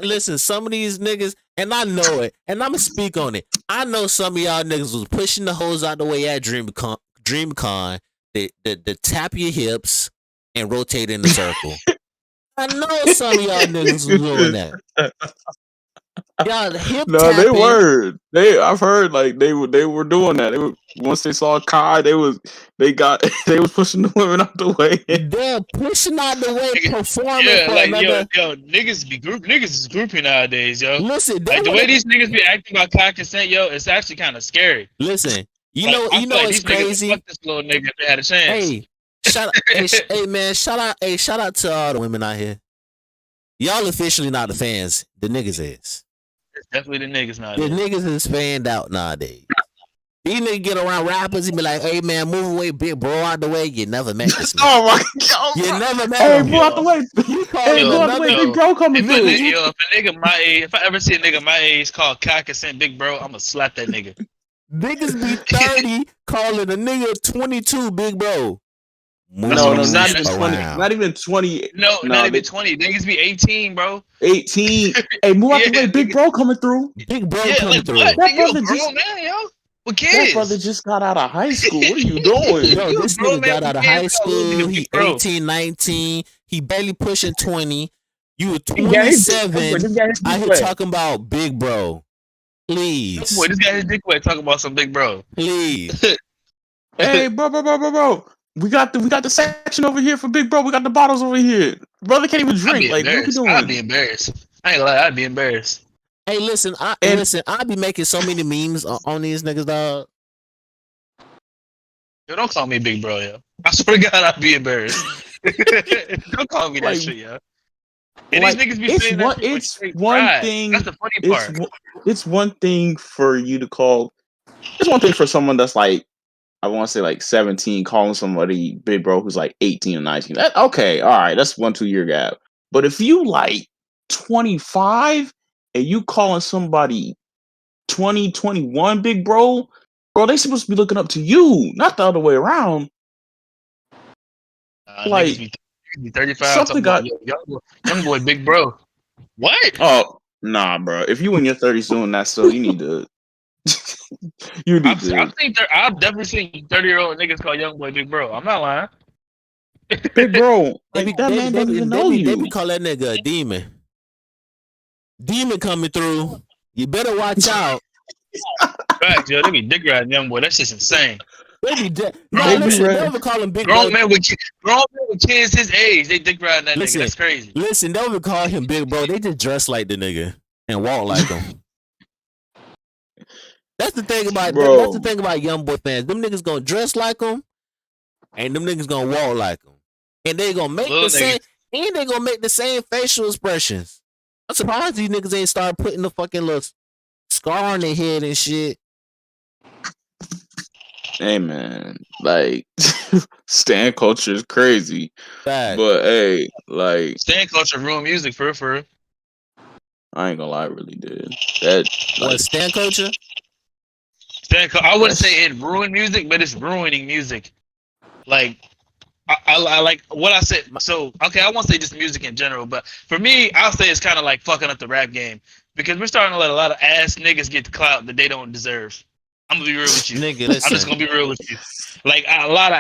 Listen, some of these niggas, and I know it, and I'ma speak on it. I know some of y'all niggas was pushing the hoes out the way at DreamCon. The tap your hips and rotate in the circle. I know some of y'all niggas was doing that. Y'all hip No, tapping. they were. I've heard like they were doing that. They were, once they saw Kai, they was pushing the women out the way. They're pushing out the way, performing Yeah, for like another. yo, niggas is groupie nowadays, yo. Listen, Like the way these niggas be acting about cock consent, yo, it's actually kind of scary. listen. You Like, know, I you feel know, like it's these niggas crazy. fuck this little nigga if they had a chance. Hey, hey man, shout out to all the women out here. Y'all officially not the fans. The niggas is. It's definitely the niggas The nowadays. niggas is fanned out nowadays. These niggas get around rappers and be like, hey man, move away, big bro, out the way. You never met this nigga. Oh my god! You never met Hey, him. bro, out the way! You call Hey, him bro, out the way! another. Big bro coming If through. a nigga my age, if I ever see a nigga my age called cock consent big bro, I'ma slap that nigga. Niggas be 30 calling a nigga 22 big bro. Move No, what I'm not saying. even 20. around. Not even 20. No, No, not they- even 20. Niggas be 18, bro. 18. Hey, move out the Yeah, way! Big bro coming through. Big bro Yeah, coming like through. what? That Nigga, you a brother grown just- man, yo. With That kids. brother just got out of high school. What are you doing? Yo, You a this grown nigga man got out of with high kids, call little school. nigga He big bro. 18, 19. He barely pushing 20. You were He got his- 27. this guy is I big here wet. talking about big bro. Please. Boy, this guy his dick wet talking about some big bro. Please. Hey, bro. We got the section over here for big bro. We got the bottles over here. Brother can't even I'd drink. be Like, what you embarrassed. doing? I'd be embarrassed. I ain't gonna lie, I'd be embarrassed. Hey, listen, I be making so many memes on these niggas, dog. Yo, don't call me big bro, yo. I swear to God, I'd be embarrassed. Don't call me that Like- shit, yo. And like, these niggas be it's saying one- that shit with it's straight one pride. thing- That's the funny part. It's one thing for you to call. It's one thing for someone that's like, I want to say like 17, calling somebody big bro who's like 18 or 19. That, okay, all right, that's 1-2 year gap. But if you like 25 and you calling somebody 20, 21 big bro, they supposed to be looking up to you, not the other way around. Like, niggas be 35. something Talking about, young boy, big bro. What? Oh, nah, bro. If you in your 30s doing that still, you need to. You need to. I've definitely seen 30-year-old niggas call young boy big bro. I'm not lying. Big bro, They like, that man doesn't even know They you. be call that nigga a demon. demon coming through. You better watch out. Facts, yo, they be dick riding young boy. That shit's insane. They be dead. No, They be listen, they ready. don't even call him big Grown bro. men with kids his age, they dick riding that Listen. nigga. That's crazy. Listen, they don't even call him big bro. They just dress like the nigga and walk like him. That's the thing about Bro. that's the thing about young boy fans. Them niggas gonna dress like him, and them niggas gonna walk like him, and they gonna make Little the same, and they gonna make the same facial expressions. I'm surprised these niggas ain't start putting the fucking little scar on their head and shit. Hey man, like stan culture is crazy, Fact. but hey, like Stan culture ruined music for real. I ain't gonna lie, I really did that. What Like, stan culture? I wouldn't say it ruined music, but it's ruining music. Like, I like what I said. So, okay, I won't say just music in general, but for me, I'll say it's kind of like fucking up the rap game because we're starting to let a lot of ass niggas get the clout that they don't deserve. I'm gonna be real with you. Nigga, I'm just listen. gonna be real with you. Like a lot of,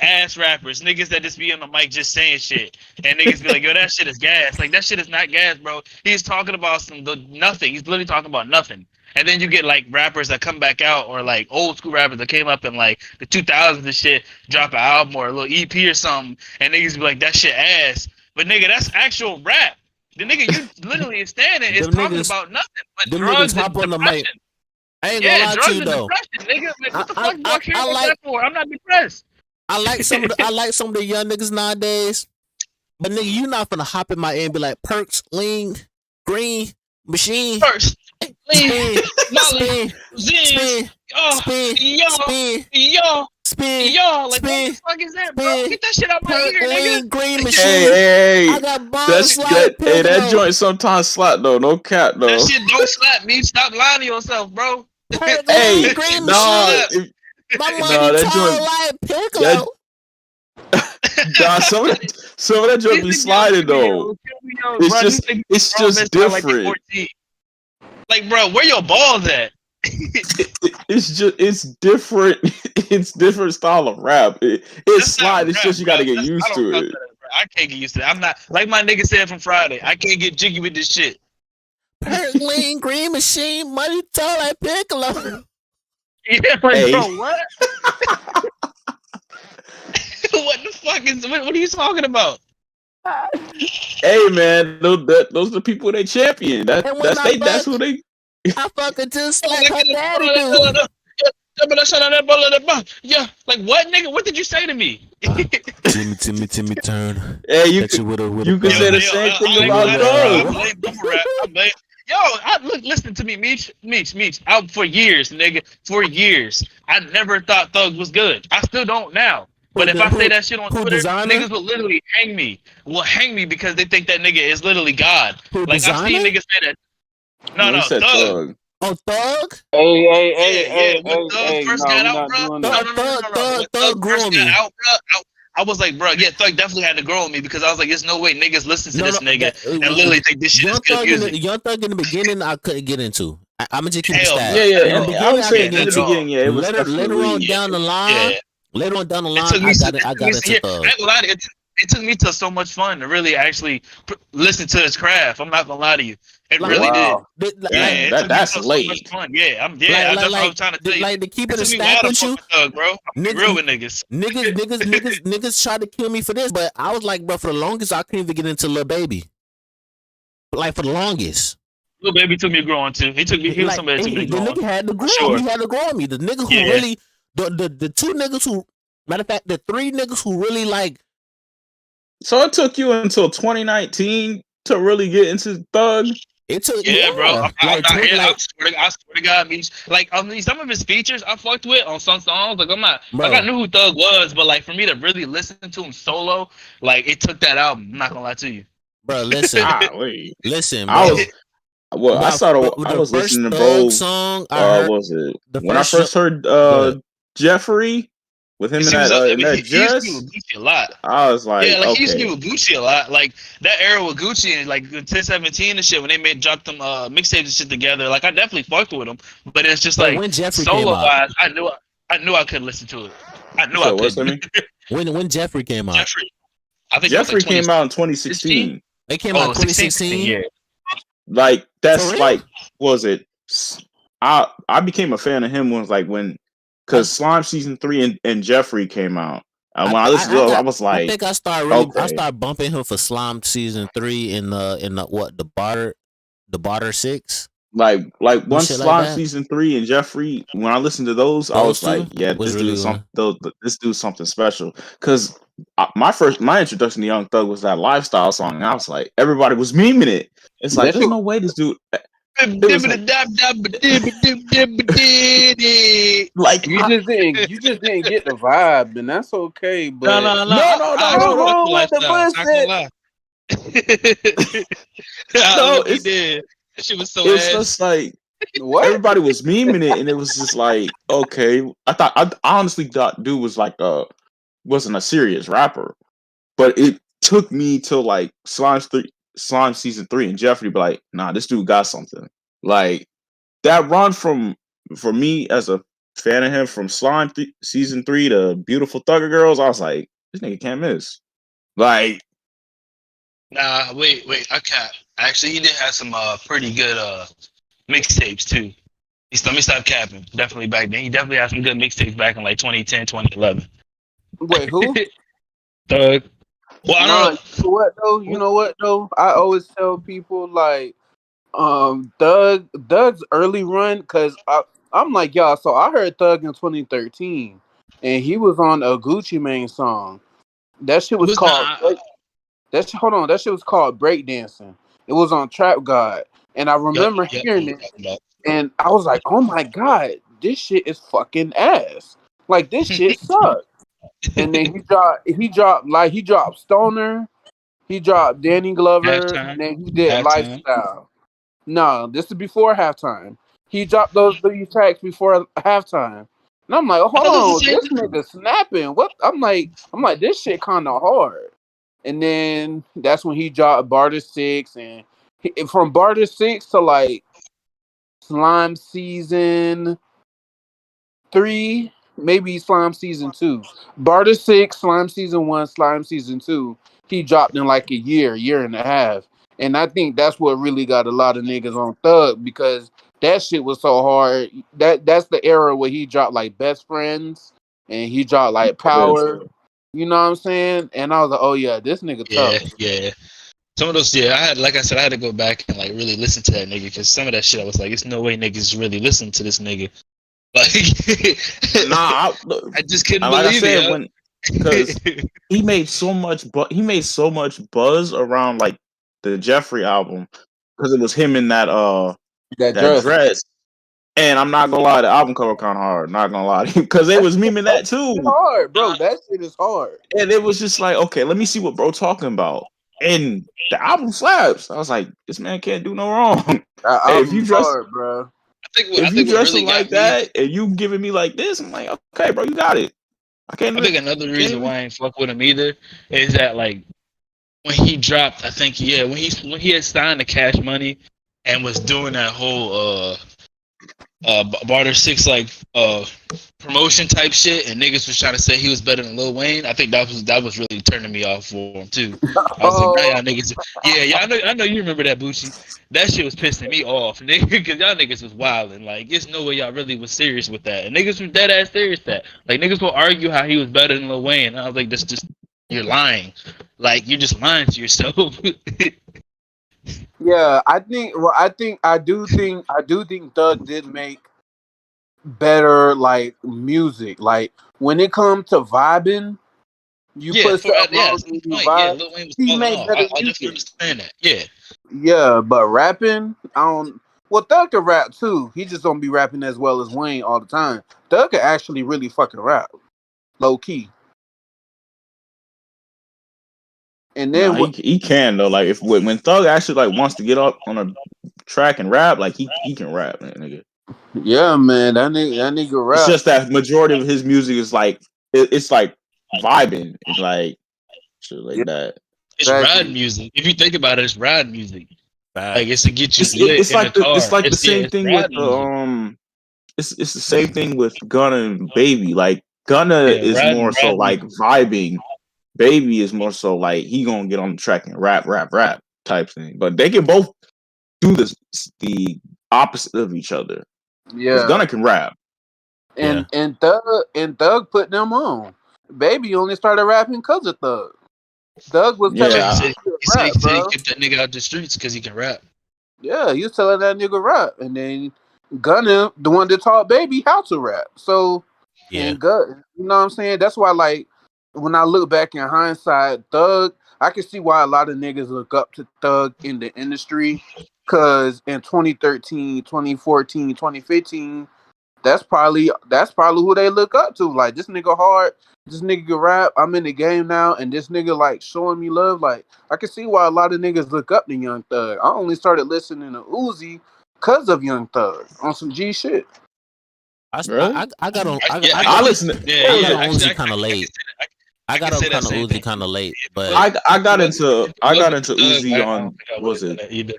ass rappers, niggas that just be on the mic just saying shit, and niggas be like, yo, that shit is gas. Like that shit is not gas, bro. He's talking about nothing. He's literally talking about nothing. And then you get like rappers that come back out, or like old school rappers that came up in like the 2000s and shit, drop an album or a little EP or something, and niggas be like, that shit ass. But nigga, that's actual rap. The nigga you literally is standing is Them talking niggas- about nothing but them drugs niggas hop and on the mic. depression. I ain't gonna Yeah, lie drugs to you and though. depression, nigga. Like, what the I- fuck do I care I about like- that for? I'm not depressed. I like some of the young niggas nowadays. But nigga, you not finna hop in my ear and be like perks, lean, green, machine, First, spin, Molly, spin, Zin, spin, oh, spin, yo, spin, yo, spin, yo, like spin, what the fuck is that, bro? spin, Get that shit out my perk, ear, nigga. lean, green machine. hey, I got bombs that's like that. Hey, that Piccolo. joint sometimes slap though. No cap though. That shit don't slap me. Stop lying to yourself, bro. Perk, Hey, lean, green nah, machine. My money that tall joint- like Piccolo. nah, some of that joint be sliding though. It's just different. Like, bro, where your balls at? It's different. It's different style of rap. It's That's slide. not It's rap, just you got to bro. get I used don't to fuck it. with that, bro. I can't get used to it. I'm not like my nigga said from Friday. I can't get jiggy with this shit. Perk, lean, green machine, money tall like Piccolo. Yeah, like, Hey. bro, what? What the fuck is? What are you talking about? Hey man, those are the people they champion. And when I That's who they. I fucking just like her daddy do. Yeah, like what, nigga? What did you say to me? Timmy, turn. Hey, you Hit you with a you can say the same thing about Thug. Yo, listen to me, Meech. Out for years, nigga. For years. I never thought Thug was good. I still don't now. But if I say that shit on who Twitter, designer? niggas will literally hang me. Will hang me because they think that nigga is literally God. Who, Like I've seen designer? niggas say that. No, He said Thug. Oh, Thug? Hey, When Thug first got out, bro. When Thug grew on first got me. out, bro. I was like, bro, yeah, Thug definitely had to grow on me because I was like, there's no way niggas listen to this nigga and literally think this shit is good music. Young Thug in the beginning, I couldn't get into. I'ma just keep it Hell stat. Yeah. In the I would say in beginning, the beginning, yeah, it was later on definitely. down the line, Yeah. later on down the It line, took me I got into Thug. I ain't gonna lie to you. It took me to so much fun to really actually listen to his craft. I'm not gonna lie to you. It Like, really wow. did. Like, Yeah, it took me that's to late. So much fun. Yeah, that's what I was trying to tell you. Like to keep It it a took me stack wild to with fuck you. with Thug, bro. I'm Niggas- real with niggas. Niggas tried to kill me for this, but I was like, bro, for the longest, I couldn't even get into Lil Baby. Like for the longest. Lil Baby took me growing too. He was Like, somebody that took me the growing. nigga had to grow. Sure. He had to grow on me. The nigga who Yeah. really, the two niggas who, matter of fact, the three niggas who really like. So it took you until 2019 to really get into Thug. It took Yeah, bro. I'm like, not here. like, I swear to God, Meech. Like some of his features I fucked with on some songs. Like I'm not. Bro. Like I knew who Thug was, but like for me to really listen to him solo, like it took that album. I'm not gonna lie to you. bro, listen, Wait. listen, bro. I was. Well, I was first listening to Thug Bro. song. What was it the when I first first heard Jeffrey with him in He was that up- in that he used to dress? be with Gucci a lot. I was like, Yeah, like he used to okay. be with Gucci a lot. Like that era with Gucci and like 1017 and shit when they dropped them mixtapes and shit together. Like I definitely fucked with them, but it's just But like when Jeffrey came solo out, wise, I knew I could listen to it. I knew So I what's could. that mean? when Jeffrey came out, Jeffrey, I think it was Jeffrey like came out in 2016. it came out 16, 2016. Yeah, Like For that's real? like, what was it? I became a fan of him when because Slime season 3 and Jeffrey came out. And when I listened to those, I was I like, think I okay, started bumping him for Slime season 3 in the what the barter 6, like some once shit like Slime that. season 3 and Jeffrey, when I listened to those, I Those was two like, yeah, was really good. this dude's something special. Because my introduction to Young Thug was that lifestyle song, and I was like, everybody was memeing it. It's like, That there's shit. no way this dude. It was like, like You just didn't get the vibe, and that's okay. No, But no, no. no, no, I no, I'm no, actually no, like the wrong with the lifestyle. Not gonna bullshit. lie. no. Look, he did. That shit was so It's ass. just like What? everybody was memeing it, and it was just like, okay. I honestly thought dude was like wasn't a serious rapper, but it took me till like Slime season 3 and Jeffrey be like, nah, this dude got something. Like that run for me as a fan of him from season 3 to Beautiful Thugger Girls, I was like, this nigga can't miss. Like, Nah, wait. I can't. Actually, he did have some pretty good mixtapes too. Let me stop capping. Definitely back then. He definitely had some good mixtapes back in like 2010, 2011. Wait, who? Thug. Well, I Nah, don't you know what though? I always tell people like, Thug's early run, cause I'm like y'all. So I heard Thug in 2013, and he was on a Gucci Mane song. That shit know. It was was called not. Hold on. That shit was called Breakdancing. It was on Trap God, and I Yep. remember I hearing know it, what you're talking and I was like, oh my god, this shit is fucking ass. Like this shit sucks. And then he dropped Stoner, he dropped Danny about. Glover, and Halftime. then he did Halftime. Lifestyle. No, this is before halftime. He dropped those 3 tracks before halftime. And I'm like, I hold thought this was on, the same. this nigga snapping. What? I'm like, this shit kind of hard. And then that's when he dropped Barter 6, and from Barter 6 to like Slime season 3, maybe Slime season 2. Barter 6, Slime season 1, Slime season 2. He dropped in like a year and a half. And I think that's what really got a lot of niggas on Thug, because that shit was so hard. That's the era where he dropped like Best Friends, and he dropped like Power. You know what I'm saying? And I was like, oh yeah, this nigga tough. Yeah. Some of those, yeah, like I said, I had to go back and like really listen to that nigga, because some of that shit I was like, it's no way niggas really listen to this nigga. Like, nah, I just couldn't like I believe said, it. because he made so much buzz around like the Jeffrey album, because it was him in That that dress. dress. And I'm not gonna lie, the album cover kind of hard. Not gonna lie, because they was memeing that too, Hard, bro. That shit is hard. and it was just like, okay, let me see what bro talking about. And the album slaps. I was like, this man can't do no wrong. That If you album's dress, hard, bro. I if you think what dressing really like got me. that, and you giving me like this, I'm like, okay, bro, you got it. I can't I live. think another Can't reason even. why I ain't fuck with him either is that like when he dropped, I think when he had signed the Cash Money and was doing that whole Barter 6 like promotion type shit, and niggas was trying to say he was better than Lil Wayne. I think that was really turning me off for him too. I was like, nah, y'all niggas, yeah, I know you remember that, Bucci. That shit was pissing me off, nigga, because y'all niggas was wilding. Like, it's no way y'all really was serious with that, and niggas was dead ass serious with that. Like, niggas will argue how he was better than Lil Wayne, and I was like, that's just, you're lying. Like, you're just lying to yourself. Yeah, I do think Doug did make better like music. Like when it comes to vibing, you Yeah, put something on that's the and you point. Yeah, vibe. Lil Wayne was He falling made off. better I definitely music. understand that. Yeah. Yeah, but rapping, I don't. Well, Thug can rap too. He just don't be rapping as well as Wayne all the time. Thug can actually really fucking rap, low key. And Nah, then what? he can though. Like if when Thug actually like wants to get up on a track and rap, like he can rap, man, nigga. Yeah, man, that nigga It's rap. just that majority of his music is like it's like vibing, it's like shit like Yeah, that. It's ride exactly. music. If you think about it, it's ride music. Like it's Facts. to get you lit It's in the like car. the same It's thing with ride the music. it's the same thing with Gunna and Baby. Like Gunna Yeah, is more so ride like music. vibing. Baby is more so like he gonna get on the track and rap type thing. But they can both do the opposite of each other. Because Yeah. Gunna can rap. And Thug put them on. Baby only started rapping because of Thug. Thug was telling Yeah. him to rap, he bro. kept that nigga out the streets because he can rap. Yeah, he was telling that nigga rap, and then Gunna, the one that taught Baby how to rap. So, and Gun, you know what I'm saying? That's why, like, when I look back in hindsight, Thug, I can see why a lot of niggas look up to Thug in the industry, because in 2013, 2014, 2015. That's probably who they look up to. Like, this nigga hard, this nigga can rap. I'm in the game now, and this nigga like showing me love. Like, I can see why a lot of niggas look up to Young Thug. I only started listening to Uzi because of Young Thug on some G shit. I got on. I listen. I got on Uzi kind of late. I got on kind of Uzi kind of late, but I got into Uzi on. What was it?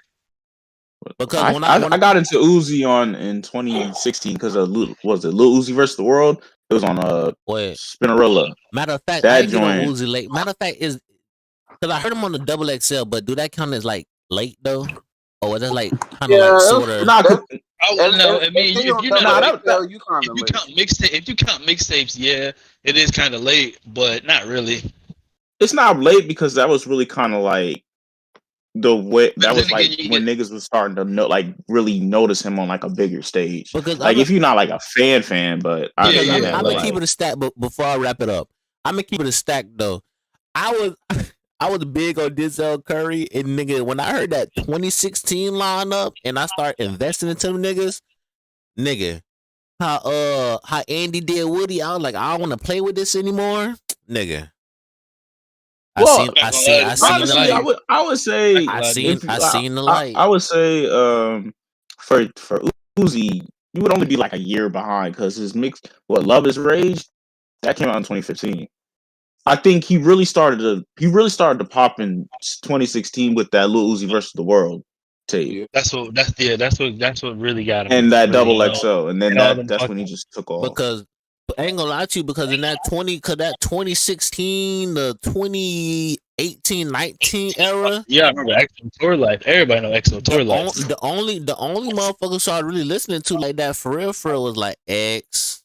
Because when I got into Uzi in 2016 because of Lil Uzi versus the World. It was on Spinnerella. Matter of fact, that I get on joint. Uzi late. Matter of fact, is because I heard him on the XXL, but do that count as like late though? Or is that like kind of like sort of? No, I mean, if you count mixtapes, yeah, it is kind of late, but not really. It's not late because that was really kind of like the way that was like when niggas was starting to really notice him on like a bigger stage. Because like if you're not like a fan, but I'm gonna keep it a stack. But before I wrap it up, I'm gonna keep it a stack though. I was big on Denzel Curry, and nigga, when I heard that 2016 lineup and I started investing into them nigga, how Andy did Woody, I was like, I don't want to play with this anymore, nigga. I seen the light. I would say for Uzi, you would only be like a year behind because his Love Is Rage, that came out in 2015. I think he really started to pop in 2016 with that Lil Uzi versus the World tape. That's what really got him. And that double XO, and then that's when he just took off. Because I ain't gonna lie to you, because in that 2016, the 2018, 19 era. Yeah, I remember XO Tour Life. Everybody know XO Tour Life. The only motherfucker started really listening to like that for real was like X.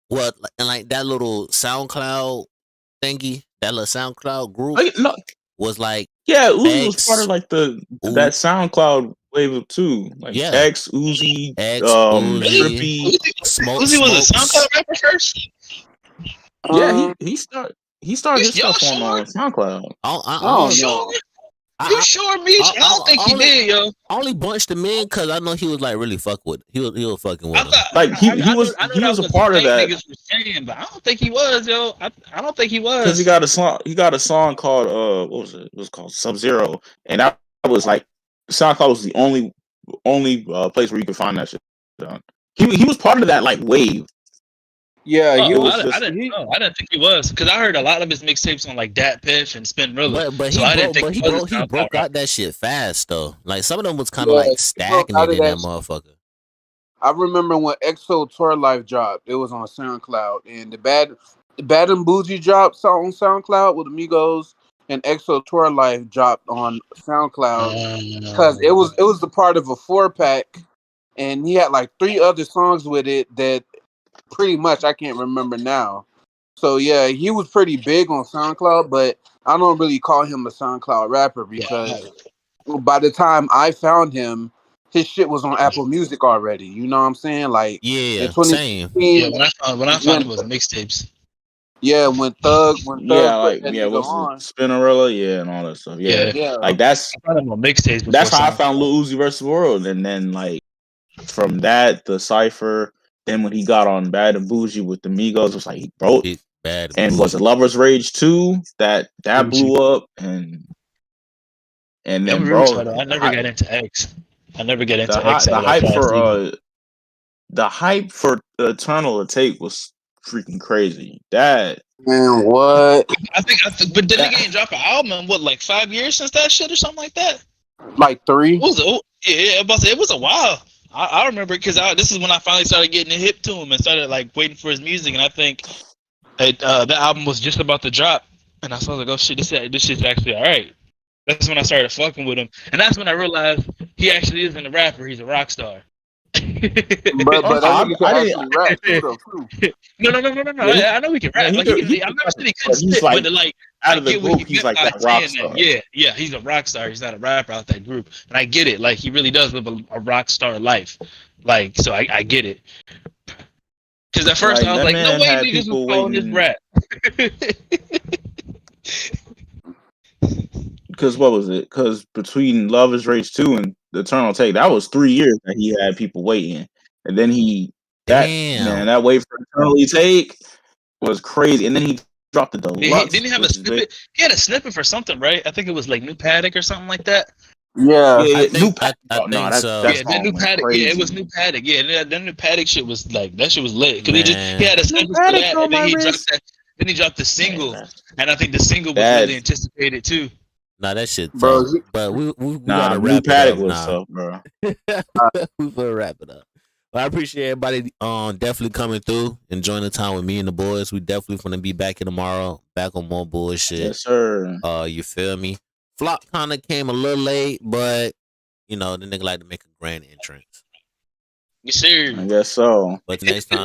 What, and like that little SoundCloud thingy, that little SoundCloud group was like, yeah, Uzi was part of like that SoundCloud wave too, like X, Uzi, Trippy, Uzi was a SoundCloud rapper first. Yeah, he started his stuff on SoundCloud. You sure, bitch? I don't think he did, yo. I only bunched him in because I know he was like really fucking with him. He was fucking with him. Like he was a part of that. Niggas were saying, but I don't think he was, yo. I don't think he was. Because he got a song called what was it? It was called Sub-Zero, and that was like SoundCloud was the only place where you could find that shit. He was part of that like wave. Yeah, I didn't think he was, because I heard a lot of his mixtapes on like Dat Piff and Spinrilla. But he broke out that shit fast though. Like some of them was kind of like stagnated in that motherfucker. I remember when XO Tour Life dropped, it was on SoundCloud, and the Bad and Bougie dropped on SoundCloud with Amigos, and XO Tour Life dropped on SoundCloud because it was the part of a 4-pack, and he had like 3 other songs with it that pretty much I can't remember now. So yeah, he was pretty big on SoundCloud, but I don't really call him a SoundCloud rapper because by the time I found him, his shit was on Apple Music already. You know what I'm saying? Like same. Yeah, when I found him was mixtapes. Yeah, when Thug it was Spinnerella, and all that stuff. Yeah. Like that's mixtapes. That's how I found Lil Uzi versus the World, and then like from that the Cypher. Then when he got on Bad and Bougie with the Migos, it was like he broke. And was it Lover's Rage 2 that blew up, and then I never got into X. I never get into X. The hype for Eternal Take was freaking crazy. That man, what? I think, but the nigga ain't drop an album in what, like 5 years since that shit or something like that. Like 3. It was a while. I remember because this is when I finally started getting hip to him and started like waiting for his music, and I think the album was just about to drop, and I was like, oh shit, this shit's actually all right. That's when I started fucking with him, and that's when I realized he actually isn't a rapper. He's a rock star. But that nigga can actually rap too, though. No. Yeah, I know he can rap. he Like could- I've never said he couldn't he's spit, like, but like out I of the get what group, he he's meant like by that rock saying star. that. Yeah, he's a rock star. He's not a rapper out that group, and I get it. Like he really does live a rock star life. Like so, I get it. Because at first Like, I was that like, no man way had niggas people was calling this waiting. rap. Because what was it? Because between Love Is Rage 2 and The Eternal Take, that was 3 years that he had people waiting. And then Damn. that wait for Eternally Take was crazy. And then he dropped the deluxe. Didn't he have a which is big. snippet? He had a snippet for something, right? I think it was like New Paddock or something like that. Yeah. Yeah, I think- New Paddock. I think that's, so. That Yeah, song that New went Paddock. crazy. Yeah, it was New Paddock. Yeah, that New Paddock shit was like that shit was lit because he Man. had a snippet for Paddock that, on and then my he wrist. dropped that. Then he dropped the single, Man, and I think the single was That- really anticipated too. Nah, that shit Bro, tough. But we Nah, gotta New wrap Paddock it up was now. tough, bro. We better wrap it up. But I appreciate everybody definitely coming through, enjoying the time with me and the boys. We definitely gonna be back here tomorrow, back on more bullshit. Yes, sir. You feel me? Flop kind of came a little late, but you know the nigga like to make a grand entrance. Yes, sir. I guess so. But next time.